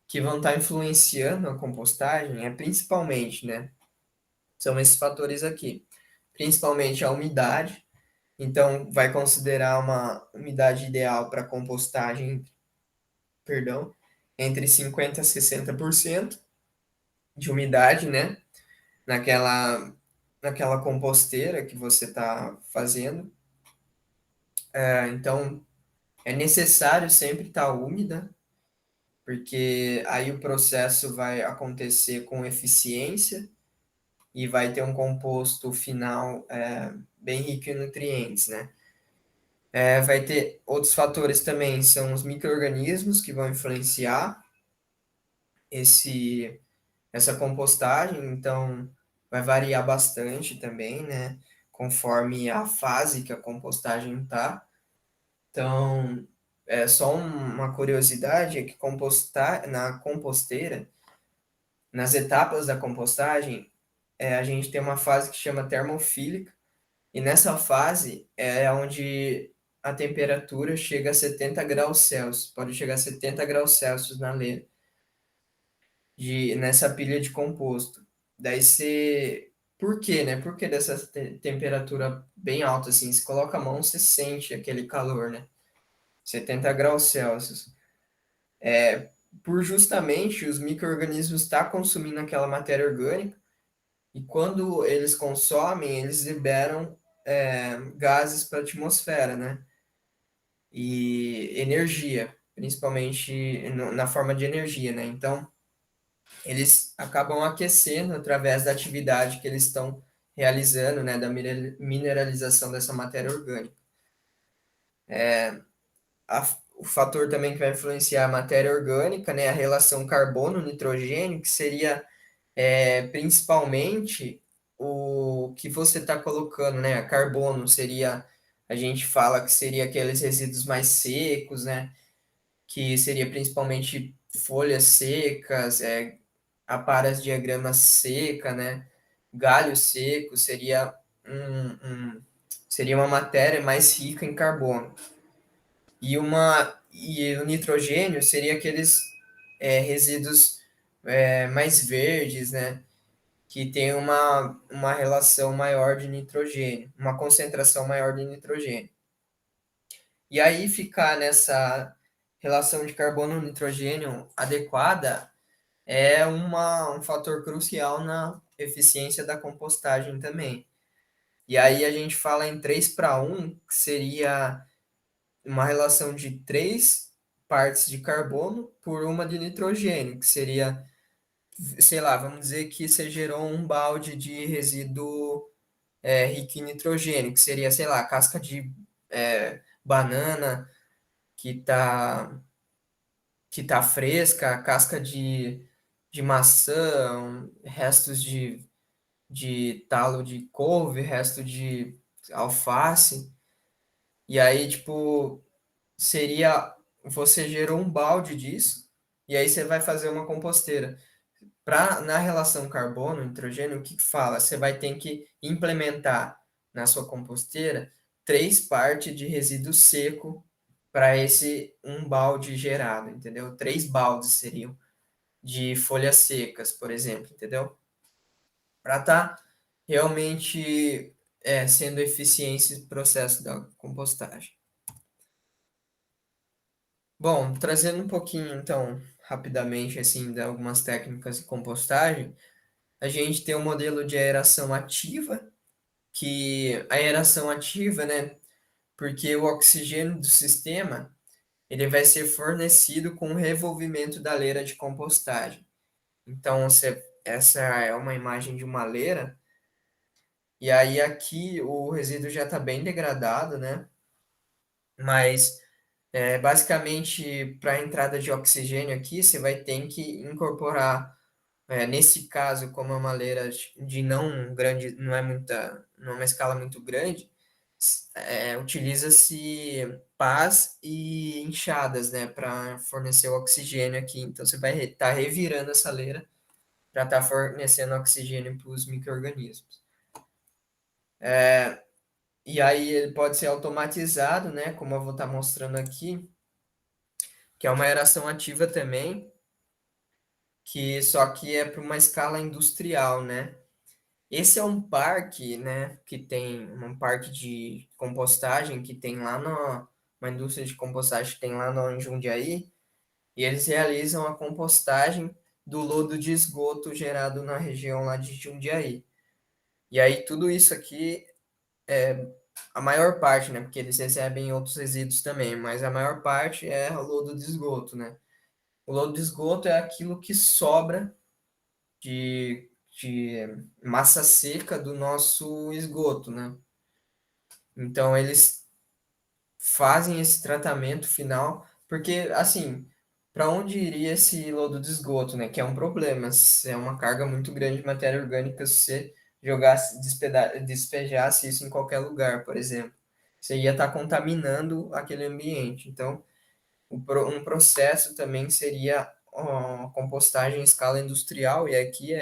que vão estar influenciando a compostagem, é principalmente, né? São esses fatores aqui. Principalmente a umidade. Então, vai considerar uma umidade ideal para compostagem, perdão, entre 50% a 60% de umidade, né? Naquela composteira que você está fazendo. Então, é necessário sempre estar úmida, porque aí o processo vai acontecer com eficiência e vai ter um composto final bem rico em nutrientes, né? Vai ter outros fatores também, são os micro-organismos que vão influenciar esse, essa compostagem, então vai variar bastante também, né? Conforme a fase que a compostagem está. Então, só uma curiosidade é que na composteira, nas etapas da compostagem, a gente tem uma fase que chama termofílica, e nessa fase é onde a temperatura chega a 70 graus Celsius, pode chegar a 70 graus Celsius na leira, nessa pilha de composto. Daí você. Por quê, né? Por que dessa temperatura bem alta assim? Se coloca a mão, você sente aquele calor, né? 70 graus Celsius. Por justamente os micro-organismos estar consumindo aquela matéria orgânica, e quando eles consomem, eles liberam gases para a atmosfera, né? E energia, principalmente na forma de energia, né? Então, eles acabam aquecendo através da atividade que eles estão realizando, né? Da mineralização dessa matéria orgânica. O fator também que vai influenciar a matéria orgânica, né? A relação carbono-nitrogênio, que seria principalmente o que você está colocando, né? Carbono seria, a gente fala que seria aqueles resíduos mais secos, né? Que seria principalmente folhas secas, aparas de grama seca, né? Galho seco seria uma matéria mais rica em carbono. E o nitrogênio seria aqueles resíduos mais verdes, né? Que tem uma relação maior de nitrogênio, uma concentração maior de nitrogênio. E aí ficar nessa relação de carbono-nitrogênio adequada é um fator crucial na eficiência da compostagem também. E aí a gente fala em 3:1, que seria uma relação de 3 partes de carbono por uma de nitrogênio, que seria, sei lá, vamos dizer que você gerou um balde de resíduo rico em nitrogênio, que seria, sei lá, casca de banana que tá, que tá fresca, casca de maçã, restos de talo de couve, resto de alface. E aí, tipo, seria, você gerou um balde disso, e aí você vai fazer uma composteira. Na relação carbono-nitrogênio, o que que fala? Você vai ter que implementar na sua composteira 3 partes de resíduo seco para esse um balde gerado, entendeu? 3 baldes seriam de folhas secas, por exemplo, entendeu? Para estar realmente sendo eficiente esse processo da compostagem. Bom, trazendo um pouquinho, então, rapidamente, assim, de algumas técnicas de compostagem, a gente tem um modelo de aeração ativa, que a aeração ativa, né, porque o oxigênio do sistema ele vai ser fornecido com o revolvimento da leira de compostagem. Então, essa é uma imagem de uma leira, e aí aqui o resíduo já está bem degradado, né? Mas basicamente para a entrada de oxigênio aqui, você vai ter que incorporar, nesse caso, como é uma leira de não grande, não é uma escala muito grande, utiliza-se pás e enxadas, né, para fornecer o oxigênio aqui. Então você vai estar revirando essa leira para estar fornecendo oxigênio para os micro-organismos. E aí ele pode ser automatizado, né, como eu vou estar mostrando aqui, que é uma aeração ativa também, que só que é para uma escala industrial, né? Esse é um parque, né, que tem um parque de compostagem que tem lá no, uma indústria de compostagem que tem lá no em Jundiaí, e eles realizam a compostagem do lodo de esgoto gerado na região lá de Jundiaí. E aí tudo isso aqui, a maior parte, né, porque eles recebem outros resíduos também, mas a maior parte é o lodo de esgoto, né? O lodo de esgoto é aquilo que sobra de massa seca do nosso esgoto, né? Então, eles fazem esse tratamento final, porque, assim, para onde iria esse lodo de esgoto, né? Que é um problema, se é uma carga muito grande de matéria orgânica se você jogasse, despejasse isso em qualquer lugar, por exemplo. Você ia estar contaminando aquele ambiente. Então, um processo também seria a compostagem em escala industrial, e aqui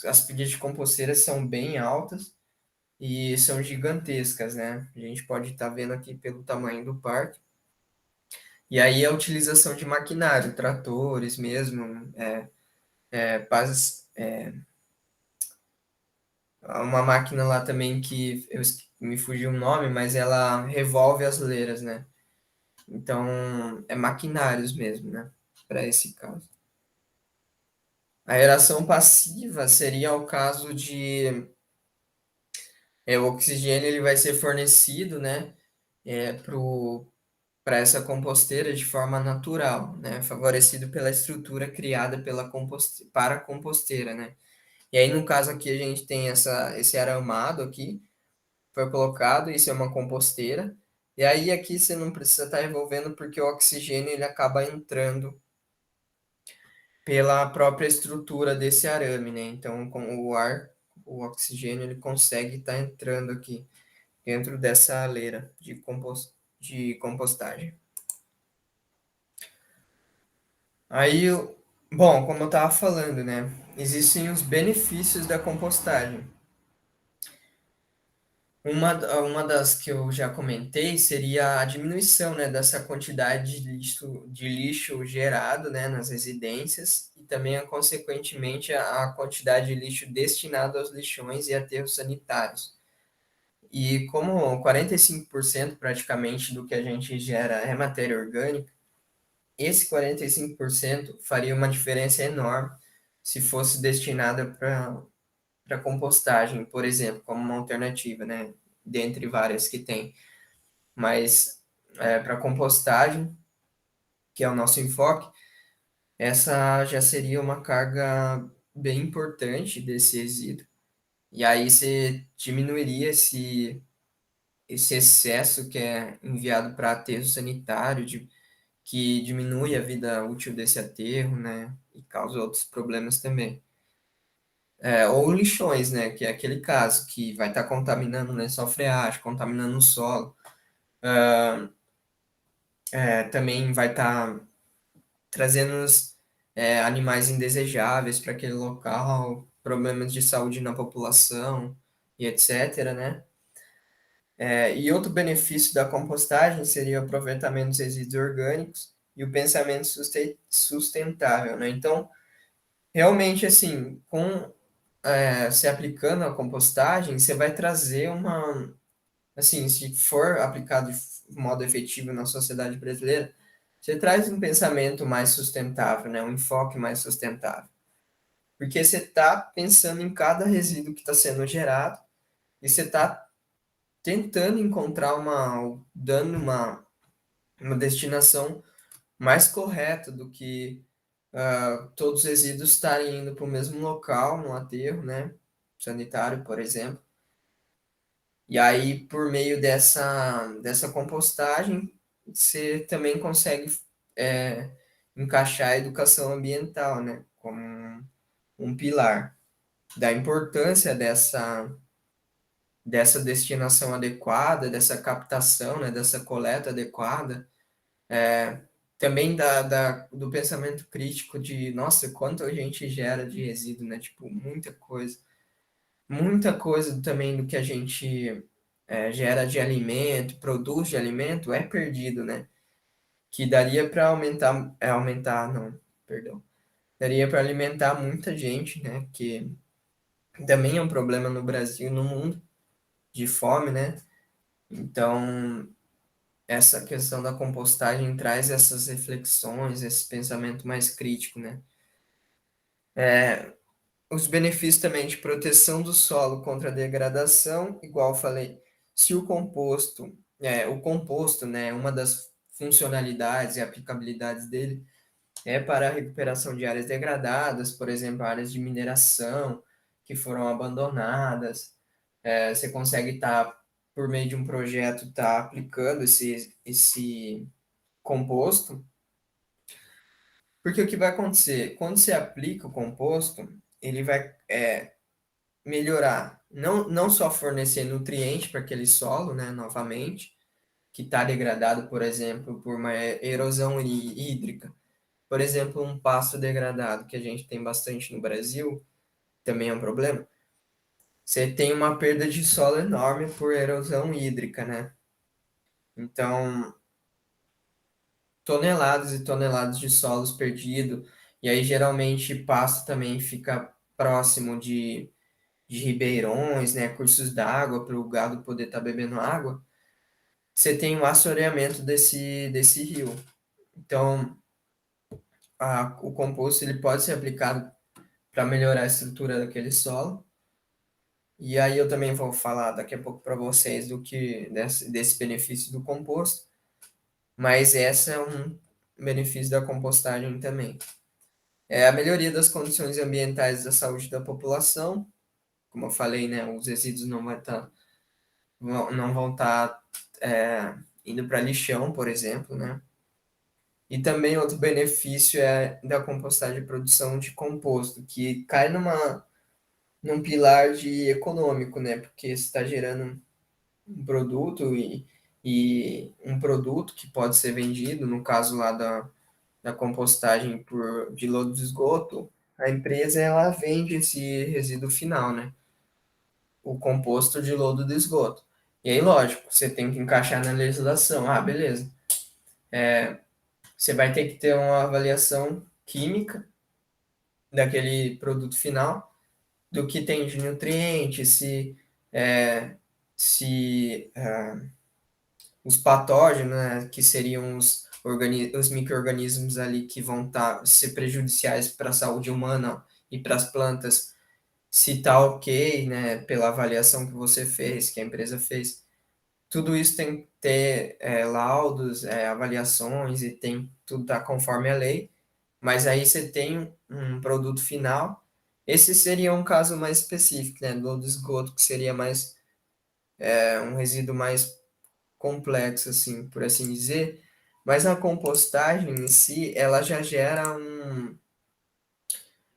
as pilhas de composteiras são bem altas e são gigantescas, né? A gente pode estar vendo aqui pelo tamanho do parque. E aí a utilização de maquinário, tratores mesmo, uma máquina lá também que me fugiu o nome, mas ela revolve as leiras, né? Então, é maquinários mesmo, né? Para esse caso. A aeração passiva seria o caso de o oxigênio ele vai ser fornecido, né, para essa composteira de forma natural, né, favorecido pela estrutura criada para a composteira, né. E aí, no caso aqui, a gente tem esse aramado aqui, foi colocado, isso é uma composteira, e aí aqui você não precisa estar revolvendo porque o oxigênio ele acaba entrando pela própria estrutura desse arame, né, então com o oxigênio ele consegue estar entrando aqui dentro dessa leira de compostagem. Aí, bom, como eu estava falando, né? Existem os benefícios da compostagem. Uma das que eu já comentei seria a diminuição, né, dessa quantidade de lixo gerado, né, nas residências e também, consequentemente, a quantidade de lixo destinado aos lixões e aterros sanitários. E como 45% praticamente do que a gente gera é matéria orgânica, esse 45% faria uma diferença enorme se fosse destinada para compostagem, por exemplo, como uma alternativa, né? Dentre várias que tem. Mas para compostagem, que é o nosso enfoque, essa já seria uma carga bem importante desse resíduo. E aí você diminuiria esse excesso que é enviado para aterro sanitário, que diminui a vida útil desse aterro, né? E causa outros problemas também. Ou lixões, né? Que é aquele caso que vai estar contaminando o lençol freático, contaminando o solo. Também vai estar trazendo animais indesejáveis para aquele local, problemas de saúde na população e etc, né? E outro benefício da compostagem seria o aproveitamento dos resíduos orgânicos e o pensamento sustentável, né? Então, realmente, assim, se aplicando a compostagem, você vai trazer assim, se for aplicado de modo efetivo na sociedade brasileira, você traz um pensamento mais sustentável, né? Um enfoque mais sustentável. Porque você está pensando em cada resíduo que está sendo gerado e você está tentando encontrar dando uma destinação mais correta do que todos os resíduos estarem indo para o mesmo local, no aterro, né? Sanitário, por exemplo. E aí, por meio dessa compostagem, você também consegue encaixar a educação ambiental, né? Como um pilar da importância dessa destinação adequada, dessa captação, né? Dessa coleta adequada. Também do pensamento crítico de, nossa, quanto a gente gera de resíduo, né? Tipo, muita coisa. Muita coisa também do que a gente gera de alimento, produz de alimento, é perdido, né? Que daria para aumentar, não, perdão. Daria para alimentar muita gente, né? Que também é um problema no Brasil e no mundo, de fome, né? Então, essa questão da compostagem traz essas reflexões, esse pensamento mais crítico, né? Os benefícios também de proteção do solo contra a degradação, igual eu falei, se o composto, né, uma das funcionalidades e aplicabilidades dele é para a recuperação de áreas degradadas, por exemplo, áreas de mineração que foram abandonadas. Você consegue estar, por meio de um projeto, estar aplicando esse composto, porque o que vai acontecer? Quando você aplica o composto, ele vai melhorar, não só fornecer nutriente para aquele solo, né, novamente, que está degradado, por exemplo, por uma erosão hídrica. Por exemplo, um pasto degradado, que a gente tem bastante no Brasil, também é um problema. Você tem uma perda de solo enorme por erosão hídrica, né? Então, toneladas e toneladas de solos perdidos, e aí geralmente pasto também fica próximo de ribeirões, né, cursos d'água para o gado poder estar bebendo água, você tem o assoreamento desse rio. Então, o composto ele pode ser aplicado para melhorar a estrutura daquele solo. E aí eu também vou falar daqui a pouco para vocês desse benefício do composto, mas essa é um benefício da compostagem também. É a melhoria das condições ambientais da saúde da população, como eu falei, né, os resíduos não vão estar indo para lixão, por exemplo, né? E também outro benefício é da compostagem e produção de composto, que cai num pilar de econômico, né? Porque você está gerando um produto e um produto que pode ser vendido, no caso lá da compostagem de lodo de esgoto, a empresa ela vende esse resíduo final, né? O composto de lodo de esgoto. E aí, lógico, você tem que encaixar na legislação. Ah, beleza. Você vai ter que ter uma avaliação química daquele produto final, do que tem de nutrientes, é, se os patógenos, né, que seriam os micro-organismos ali que vão ser prejudiciais para a saúde humana e para as plantas, se está ok, né, pela avaliação que você fez, que a empresa fez. Tudo isso tem que ter laudos, avaliações e tem tudo tá conforme a lei. Mas aí você tem um produto final. Esse seria um caso mais específico, né, do esgoto, que seria mais um resíduo mais complexo, assim, por assim dizer. Mas a compostagem em si, ela já gera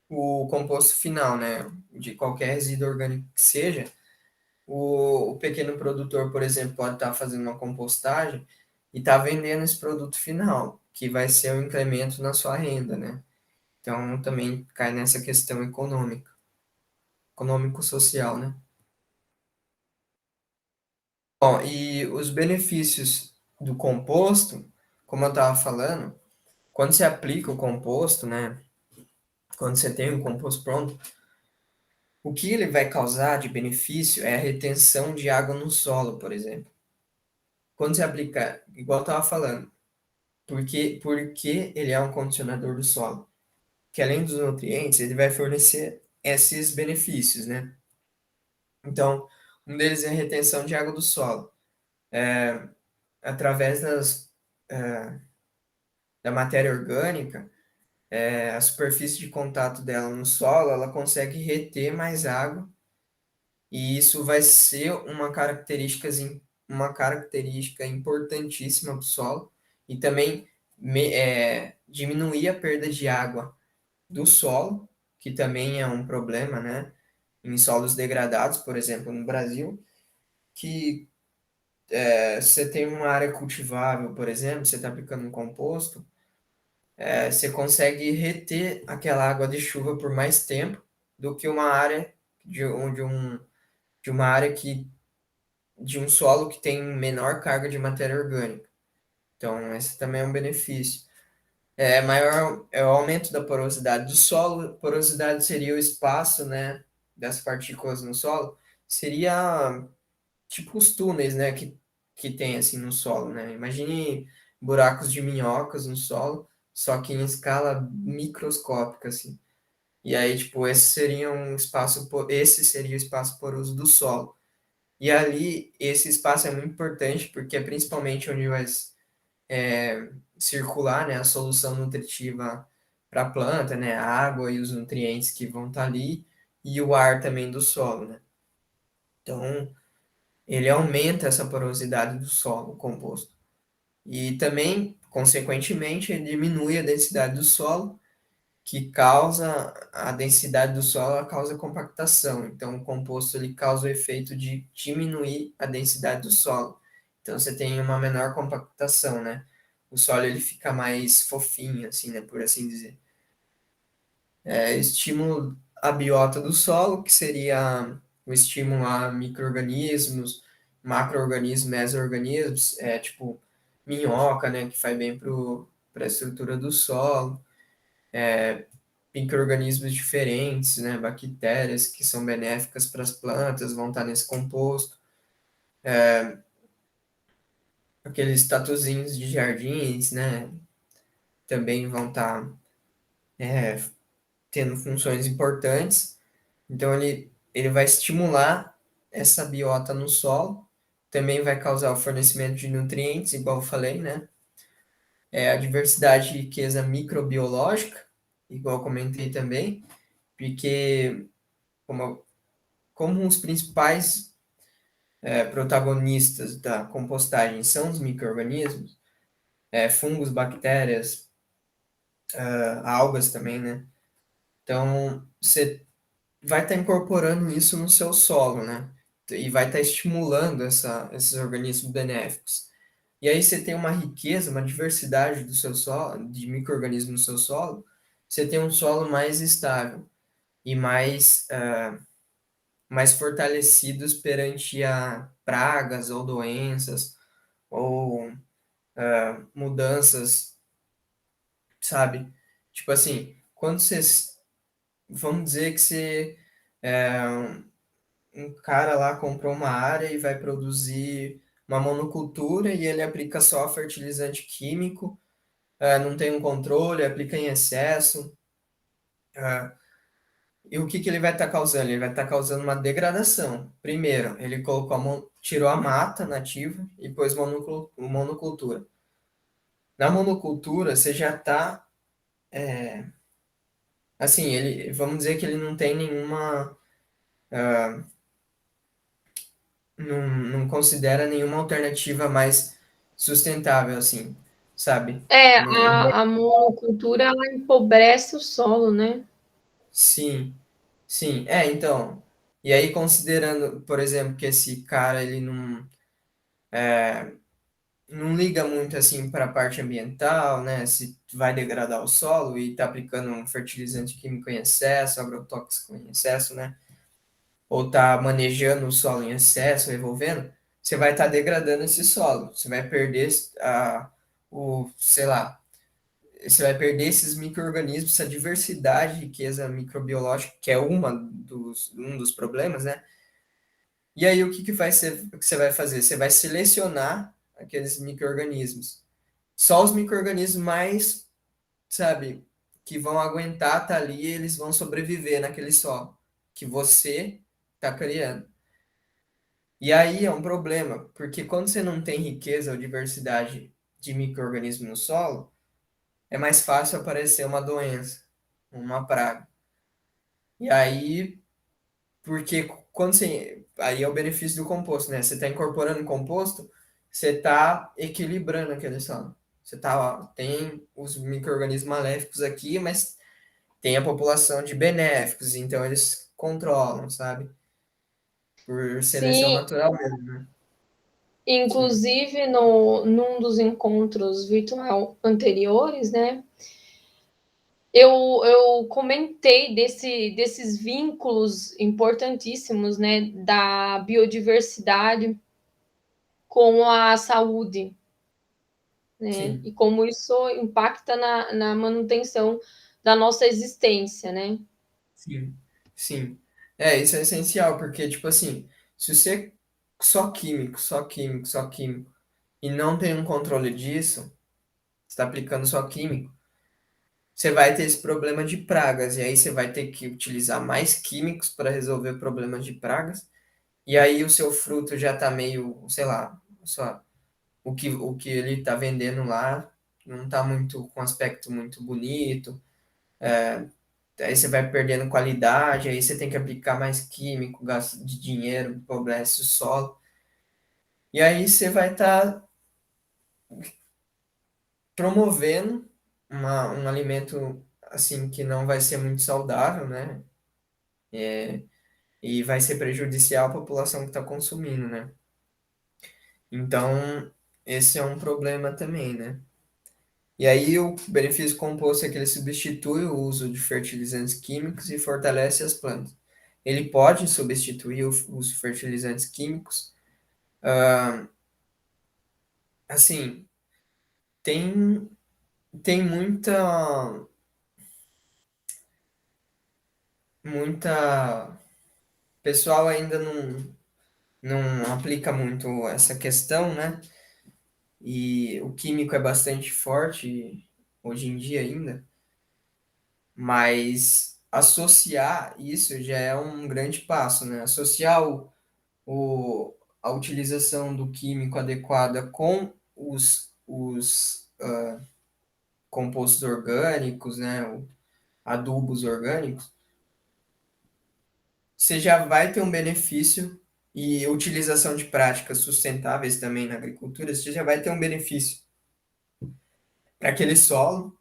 o composto final, né, de qualquer resíduo orgânico que seja. O pequeno produtor, por exemplo, pode estar fazendo uma compostagem e estar vendendo esse produto final, que vai ser um incremento na sua renda, né? Então, também cai nessa questão econômica, econômico-social, né? Bom, e os benefícios do composto, como eu estava falando, quando você aplica o composto, né? Quando você tem o composto pronto, o que ele vai causar de benefício é a retenção de água no solo, por exemplo. Quando você aplica, igual eu estava falando, porque ele é um condicionador do solo, que além dos nutrientes, ele vai fornecer esses benefícios, né? Então, Um deles é a retenção de água do solo. Através da matéria orgânica, a superfície de contato dela no solo, ela consegue reter mais água, e isso vai ser uma característica importantíssima do solo, e também diminuir a perda de água do solo, que também é um problema, né? Em solos degradados, por exemplo, no Brasil, que você tem uma área cultivável, por exemplo, você está aplicando um composto, você consegue reter aquela água de chuva por mais tempo do que uma área de uma área de um solo que tem menor carga de matéria orgânica. Então, esse também é um benefício. Maior é o aumento da porosidade do solo. Porosidade seria o espaço, né, das partículas no solo. Seria tipo os túneis, né, que tem assim no solo, né? Imagine buracos de minhocas no solo, só que em escala microscópica, assim. E aí, tipo, esse seria o espaço poroso do solo. E ali, esse espaço é muito importante porque é principalmente onde vai circular, né, a solução nutritiva para a planta, né, a água e os nutrientes que vão estar ali, e o ar também do solo, né? Então, ele aumenta essa porosidade do solo, o composto. E também, consequentemente, ele diminui a densidade do solo, que causa a densidade do solo, ela causa compactação. Então, o composto ele causa o efeito de diminuir a densidade do solo. Então, você tem uma menor compactação, né? O solo ele fica mais fofinho, assim, né? Por assim dizer. Estímulo à biota do solo, que seria o estímulo a micro-organismos, macro-organismos, meso-organismos, tipo minhoca, né? Que faz bem para a estrutura do solo, micro-organismos diferentes, né, bactérias que são benéficas para as plantas vão estar nesse composto, aqueles tatuzinhos de jardins, né, também vão estar tendo funções importantes. Então ele vai estimular essa biota no solo, também vai causar o fornecimento de nutrientes, igual eu falei, né? A diversidade e riqueza microbiológica, igual eu comentei também, porque como, como os principais protagonistas da compostagem são os micro-organismos, fungos, bactérias, algas também, né? Então, você vai estar incorporando isso no seu solo, né? E vai estar estimulando esses organismos benéficos. E aí você tem uma riqueza, uma diversidade do seu solo, de micro-organismos no seu solo, você tem um solo mais estável e mais fortalecidos perante a pragas ou doenças ou mudanças, sabe? Tipo assim, quando vocês, vamos dizer que você, um cara lá comprou uma área e vai produzir uma monocultura e ele aplica só fertilizante químico, não tem um controle, aplica em excesso, e o que que ele vai estar causando? Ele vai estar causando uma degradação. Primeiro, ele tirou a mata nativa e pôs monocultura. Na monocultura, você já está assim, vamos dizer que ele não tem não considera nenhuma alternativa mais sustentável, assim, sabe? Não, A monocultura ela empobrece o solo, né? sim, sim, então, e aí considerando, por exemplo, que esse cara, ele não liga muito, assim, para a parte ambiental, né, se vai degradar o solo e tá aplicando um fertilizante químico em excesso, agrotóxico em excesso, né, ou está manejando o solo em excesso, revolvendo, você vai estar degradando esse solo. Você vai perder sei lá, você vai perder esses micro-organismos, essa diversidade, riqueza microbiológica, que é um dos problemas, né? E aí o que você vai fazer? Você vai selecionar aqueles micro-organismos. Só os micro-organismos mais, sabe, que vão aguentar estar ali, eles vão sobreviver naquele solo que você está criando. E aí é um problema, porque quando você não tem riqueza ou diversidade de micro-organismos no solo, é mais fácil aparecer uma doença, uma praga. E aí, porque quando você. Aí é o benefício do composto, né? Você está incorporando composto, você está equilibrando aquele solo. Você tá, ó, tem os micro-organismos maléficos aqui, mas tem a população de benéficos, então eles controlam, sabe? Por seleção Sim, natural mesmo, né? Sim, inclusive num dos encontros virtual anteriores, né? Eu comentei desses vínculos importantíssimos, né, da biodiversidade com a saúde, né, sim, e como isso impacta na manutenção da nossa existência, né. sim, sim. É, isso é essencial, porque, tipo assim, se você só químico, só químico, só químico, e não tem um controle disso, você está aplicando só químico, você vai ter esse problema de pragas, e aí você vai ter que utilizar mais químicos para resolver problemas de pragas, e aí o seu fruto já está meio, sei lá, só, o que ele está vendendo lá não está muito com aspecto muito bonito, aí você vai perdendo qualidade, aí você tem que aplicar mais químico, gasto de dinheiro, empobrece o solo, e aí você vai estar promovendo um alimento assim que não vai ser muito saudável, né? E vai ser prejudicial à população que está consumindo, né? Então, esse é um problema também, né? E aí, o benefício composto é que ele substitui o uso de fertilizantes químicos e fortalece as plantas. Ele pode substituir os fertilizantes químicos. Assim, tem, tem muita. Pessoal ainda não aplica muito essa questão, né? E o químico é bastante forte hoje em dia ainda, mas associar isso já é um grande passo, né? Associar a utilização do químico adequada com os compostos orgânicos, né? Adubos orgânicos, você já vai ter um benefício e utilização de práticas sustentáveis também na agricultura, você já vai ter um benefício para aquele solo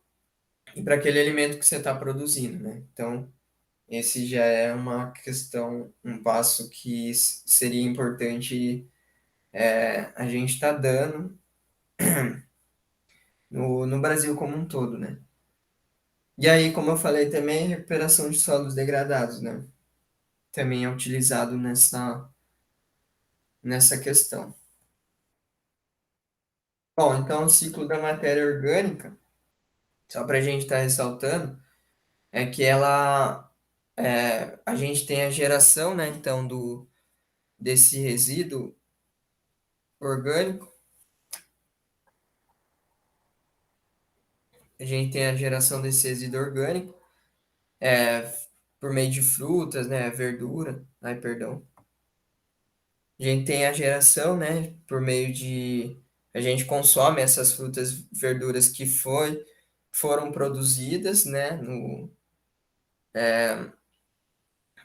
e para aquele alimento que você está produzindo, né? Então, esse já é uma questão, um passo que seria importante a gente estar dando no Brasil como um todo, né? E aí, como eu falei também, recuperação de solos degradados, né? Também é utilizado nessa questão. Bom, então o ciclo da matéria orgânica, só para a gente estar ressaltando, é que a gente tem a geração, né? Então, desse resíduo orgânico. A gente tem a geração desse resíduo orgânico é, por meio de frutas, né, verdura, ai, perdão. A gente tem a geração, né, por meio de a gente consome essas frutas, verduras que foram produzidas, né,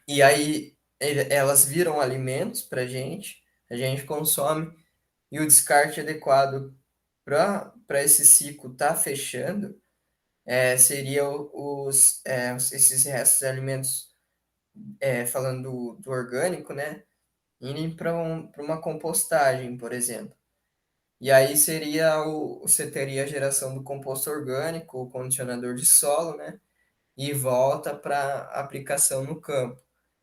e aí elas viram alimentos para a gente consome e o descarte adequado para esse ciclo tá fechando seria esses restos de alimentos falando do orgânico, né? Irem para uma compostagem, por exemplo. E aí você teria a geração do composto orgânico, o condicionador de solo, né? E volta para aplicação no campo.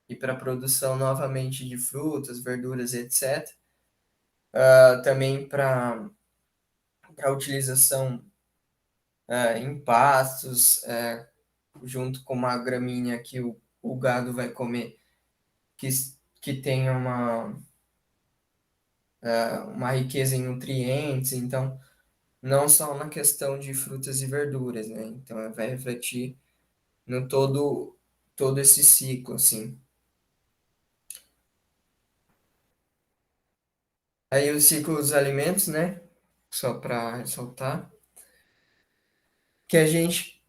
E para produção novamente de frutas, verduras, etc. Também para utilização em pastos, junto com uma gramínea que o gado vai comer, que, que tenha uma riqueza em nutrientes, então não só na questão de frutas e verduras, né? Então vai refletir no todo esse ciclo, assim. Aí o ciclo dos alimentos, né? Só para ressaltar, que a gente,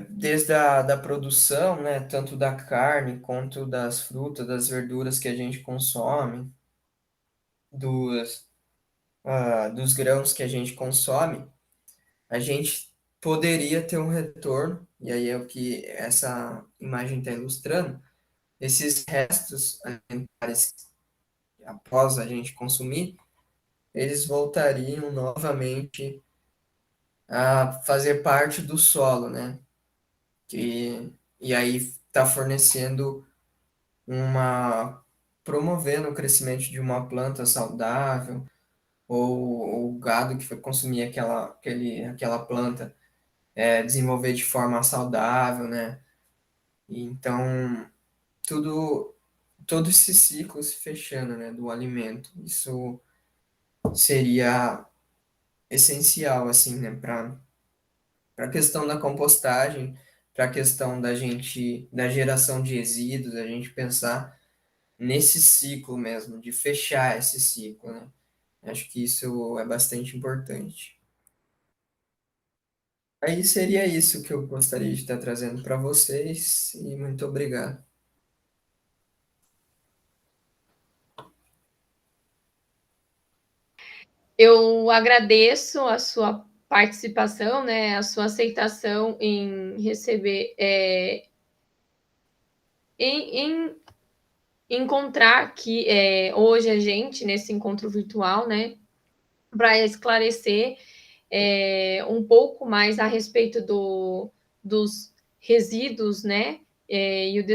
desde da produção, né? Tanto da carne quanto das frutas, das verduras que a gente consome, dos, dos grãos que a gente consome, a gente poderia ter um retorno, e aí é o que essa imagem está ilustrando, esses restos alimentares após a gente consumir, eles voltariam novamente a fazer parte do solo, né? E aí está fornecendo promovendo o crescimento de uma planta saudável, ou o gado que foi consumir aquela planta desenvolver de forma saudável, né? E então, tudo, todo esse ciclo se fechando, né, do alimento. Isso seria essencial, assim, né, para a questão da compostagem, para a questão da geração de resíduos, a gente pensar nesse ciclo mesmo, de fechar esse ciclo, né? Acho que isso é bastante importante. Aí seria isso que eu gostaria de estar trazendo para vocês e muito obrigado. Eu agradeço a sua participação, né, a sua aceitação em receber, em encontrar aqui hoje a gente nesse encontro virtual, né, para esclarecer um pouco mais a respeito dos resíduos, né, e o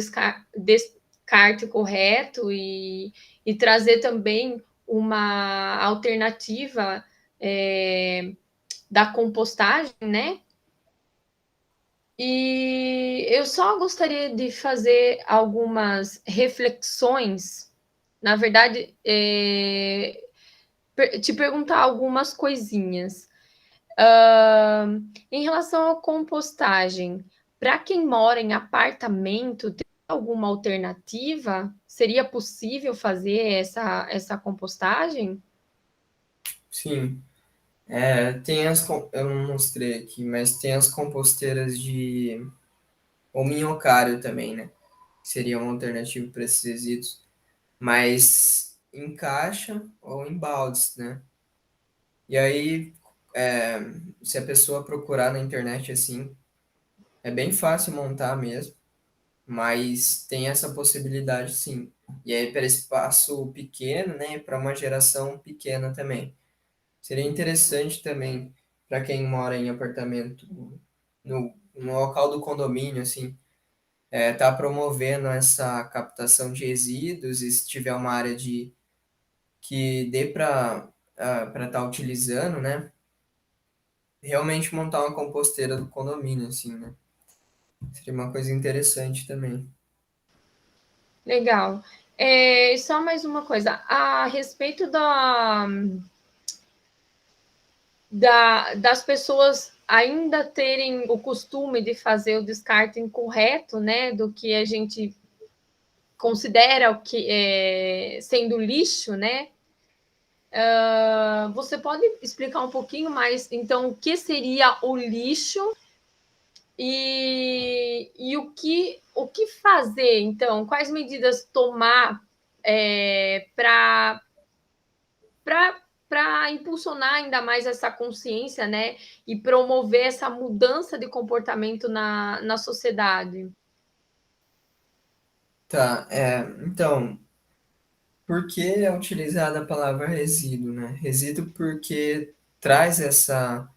descarte correto e trazer também uma alternativa da compostagem, né? E eu só gostaria de fazer algumas reflexões, na verdade, te perguntar algumas coisinhas. Em relação à compostagem, para quem mora em apartamento, tem alguma alternativa? Seria possível fazer essa compostagem? Sim, eu não mostrei aqui, mas tem as composteiras de ou minhocário também, né? Seria uma alternativa para esses resíduos, mas em caixa ou em baldes, né? E aí, é, se a pessoa procurar na internet assim, é bem fácil montar mesmo, mas tem essa possibilidade sim. E aí, para espaço pequeno, né? Para uma geração pequena também. Seria interessante também para quem mora em apartamento, no local do condomínio, assim, tá promovendo essa captação de resíduos e se tiver uma área que dê para estar utilizando, né? Realmente montar uma composteira do condomínio, assim, né? Seria uma coisa interessante também. Legal. Só mais uma coisa, a respeito das pessoas ainda terem o costume de fazer o descarte incorreto, né, do que a gente considera o que sendo lixo, né? Você pode explicar um pouquinho mais, então, o que seria o lixo e o que fazer, então? Quais medidas tomar para impulsionar ainda mais essa consciência, né? E promover essa mudança de comportamento na sociedade? Tá, então, por que é utilizada a palavra resíduo, né? Resíduo porque traz essa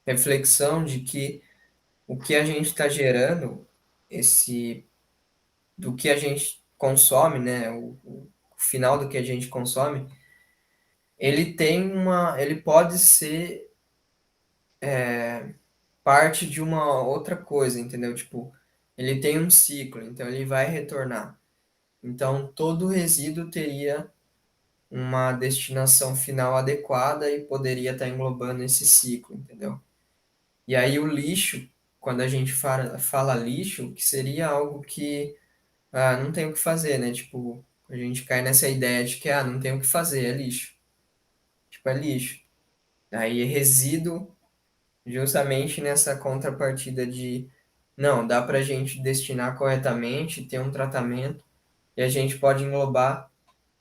reflexão de que o que a gente está gerando, esse do que a gente consome, né? O final do que a gente consome, ele pode ser parte de uma outra coisa, entendeu? Tipo, ele tem um ciclo, então ele vai retornar. Então, todo resíduo teria uma destinação final adequada e poderia estar englobando esse ciclo, entendeu? E aí o lixo, quando a gente fala lixo, que seria algo que não tem o que fazer, né? Tipo, A gente cai nessa ideia de que, ah, não tem o que fazer, é lixo. Tipo, é lixo. Aí resíduo justamente nessa contrapartida de, não, dá para a gente destinar corretamente, ter um tratamento, e a gente pode englobar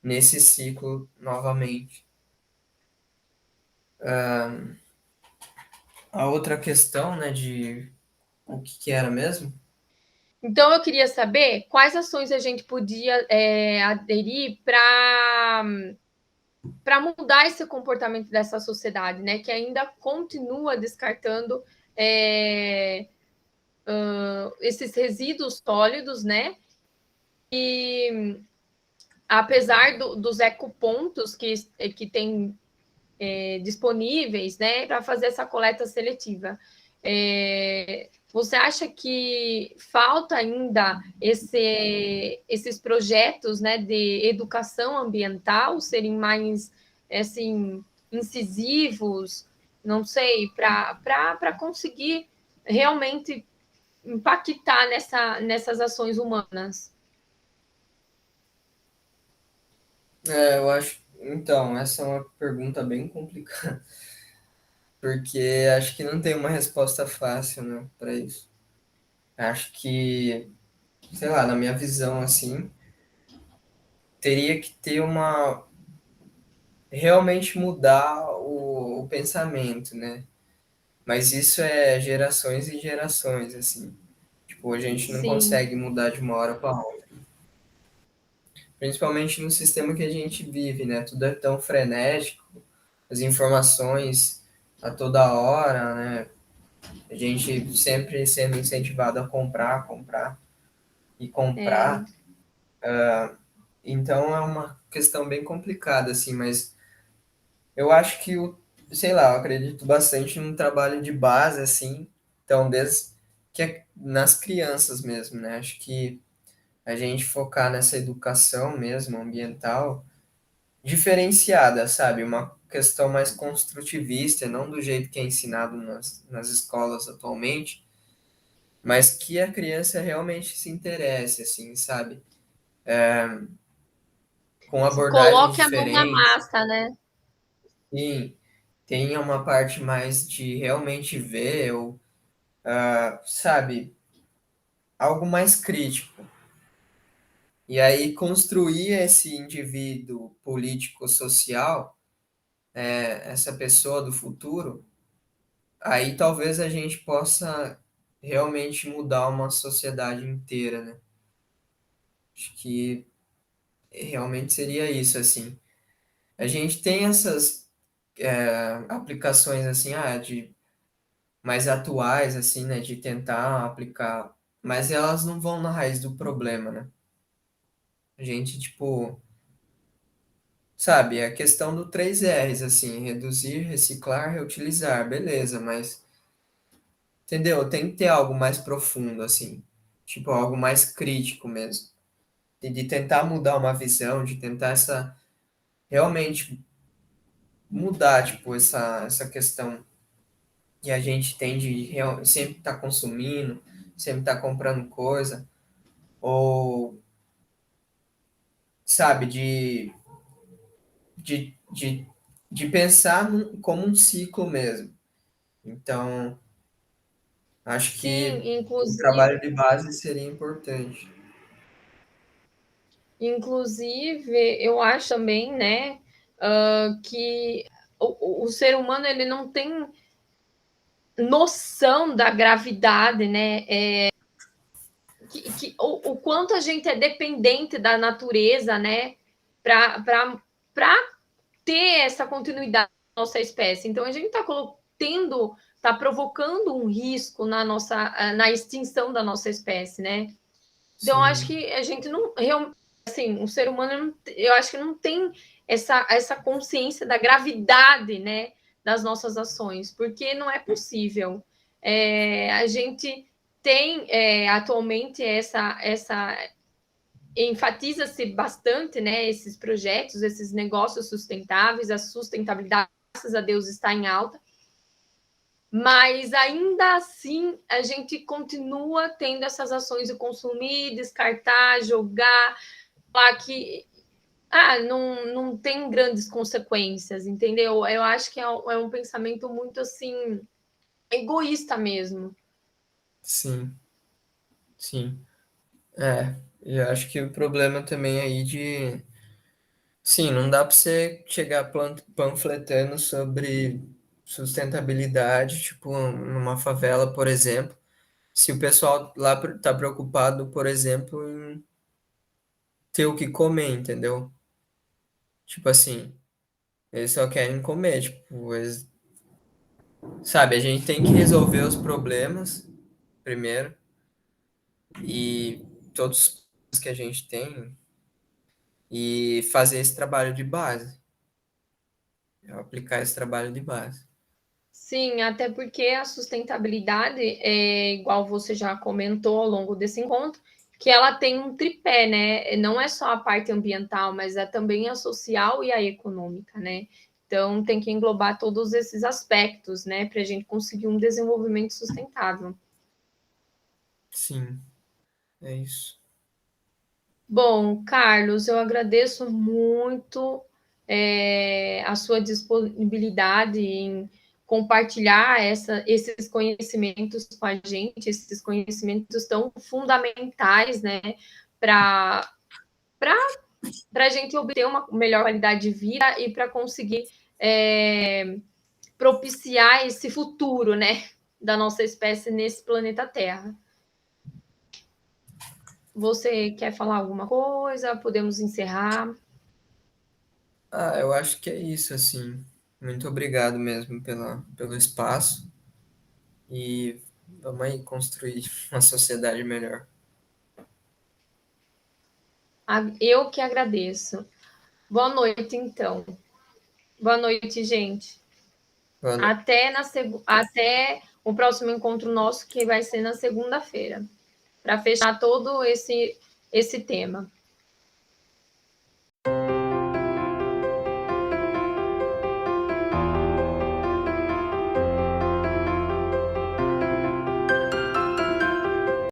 nesse ciclo novamente. A outra questão, né, de o que que era mesmo? Então, eu queria saber quais ações a gente podia aderir para mudar esse comportamento dessa sociedade, né? Que ainda continua descartando esses resíduos sólidos, né? E apesar dos ecopontos que tem disponíveis, né, para fazer essa coleta seletiva. Você acha que falta ainda esses projetos, né, de educação ambiental serem mais assim incisivos, não sei, para conseguir realmente impactar nessas ações humanas? Eu acho. Então, essa é uma pergunta bem complicada, porque acho que não tem uma resposta fácil, né, para isso. Acho que, sei lá, na minha visão, assim, teria que ter uma. Realmente mudar o pensamento, né? Mas isso é gerações e gerações, assim. Tipo, a gente não Sim, consegue mudar de uma hora para outra. Principalmente no sistema que a gente vive, né? Tudo é tão frenético, as informações a toda hora, né? A gente sempre sendo incentivado a comprar, comprar e é, comprar. Então é uma questão bem complicada, assim, mas eu acho que sei lá, eu acredito bastante num trabalho de base, assim, então desde que é nas crianças mesmo, né? Acho que a gente focar nessa educação mesmo, ambiental, diferenciada, sabe? Uma questão mais construtivista, não do jeito que é ensinado nas escolas atualmente, mas que a criança realmente se interesse, assim, sabe? Com abordagens coloque a mão na diferentes, massa, né? sim, tenha uma parte mais de realmente ver, ou, sabe, algo mais crítico. E aí construir esse indivíduo político-social, essa pessoa do futuro, aí talvez a gente possa realmente mudar uma sociedade inteira, né? Acho que realmente seria isso, assim. A gente tem essas aplicações, assim, de mais atuais, assim, né? De tentar aplicar, mas elas não vão na raiz do problema, né? A gente, tipo, sabe, a questão do 3 Rs, assim, reduzir, reciclar, reutilizar, beleza, mas, entendeu? Tem que ter algo mais profundo, assim, tipo, algo mais crítico mesmo. De tentar mudar uma visão, de tentar realmente mudar, tipo, essa questão que a gente tem de sempre estar consumindo, sempre estar comprando coisa, ou, sabe, de, de pensar como um ciclo mesmo. Então, acho Sim, que o inclusive, trabalho de base seria importante. inclusive eu acho também, né, que o ser humano ele não tem noção da gravidade, né? O quanto a gente é dependente da natureza, né? Para ter essa continuidade da nossa espécie. Então, a gente está tendo, está provocando um risco na extinção da nossa espécie, né? Então, eu acho Sim, que a gente não, assim, o ser humano, eu acho que não tem essa consciência da gravidade, né, das nossas ações, porque não é possível. A gente tem atualmente essa enfatiza-se bastante, né, esses projetos, esses negócios sustentáveis, a sustentabilidade, graças a Deus, está em alta, mas ainda assim a gente continua tendo essas ações de consumir, descartar, jogar, falar que não tem grandes consequências, entendeu? Eu acho que é um pensamento muito assim, egoísta mesmo. Sim, sim. É, eu acho que o problema também aí de. Sim, não dá para você chegar panfletando sobre sustentabilidade, tipo, numa favela, por exemplo, se o pessoal lá tá preocupado, por exemplo, em ter o que comer, entendeu? Tipo assim, eles só querem comer, tipo, sabe, a gente tem que resolver os problemas primeiro e todos os que a gente tem e fazer esse trabalho de base, aplicar esse trabalho de base. Sim, até porque a sustentabilidade é igual você já comentou ao longo desse encontro, que ela tem um tripé, né? Não é só a parte ambiental, mas é também a social e a econômica, né? Então tem que englobar todos esses aspectos, né, para a gente conseguir um desenvolvimento sustentável. Sim, é isso. Bom, Carlos, eu agradeço muito a sua disponibilidade em compartilhar esses conhecimentos com a gente, esses conhecimentos tão fundamentais, né, para a gente obter uma melhor qualidade de vida e para conseguir propiciar esse futuro, né, da nossa espécie nesse planeta Terra. Você quer falar alguma coisa? Podemos encerrar. Ah, eu acho que é isso, assim. Muito obrigado mesmo pelo espaço e vamos aí construir uma sociedade melhor. Eu que agradeço. Boa noite, então. Boa noite, gente. Boa noite. Até o próximo encontro nosso, que vai ser na segunda-feira, para fechar todo esse tema.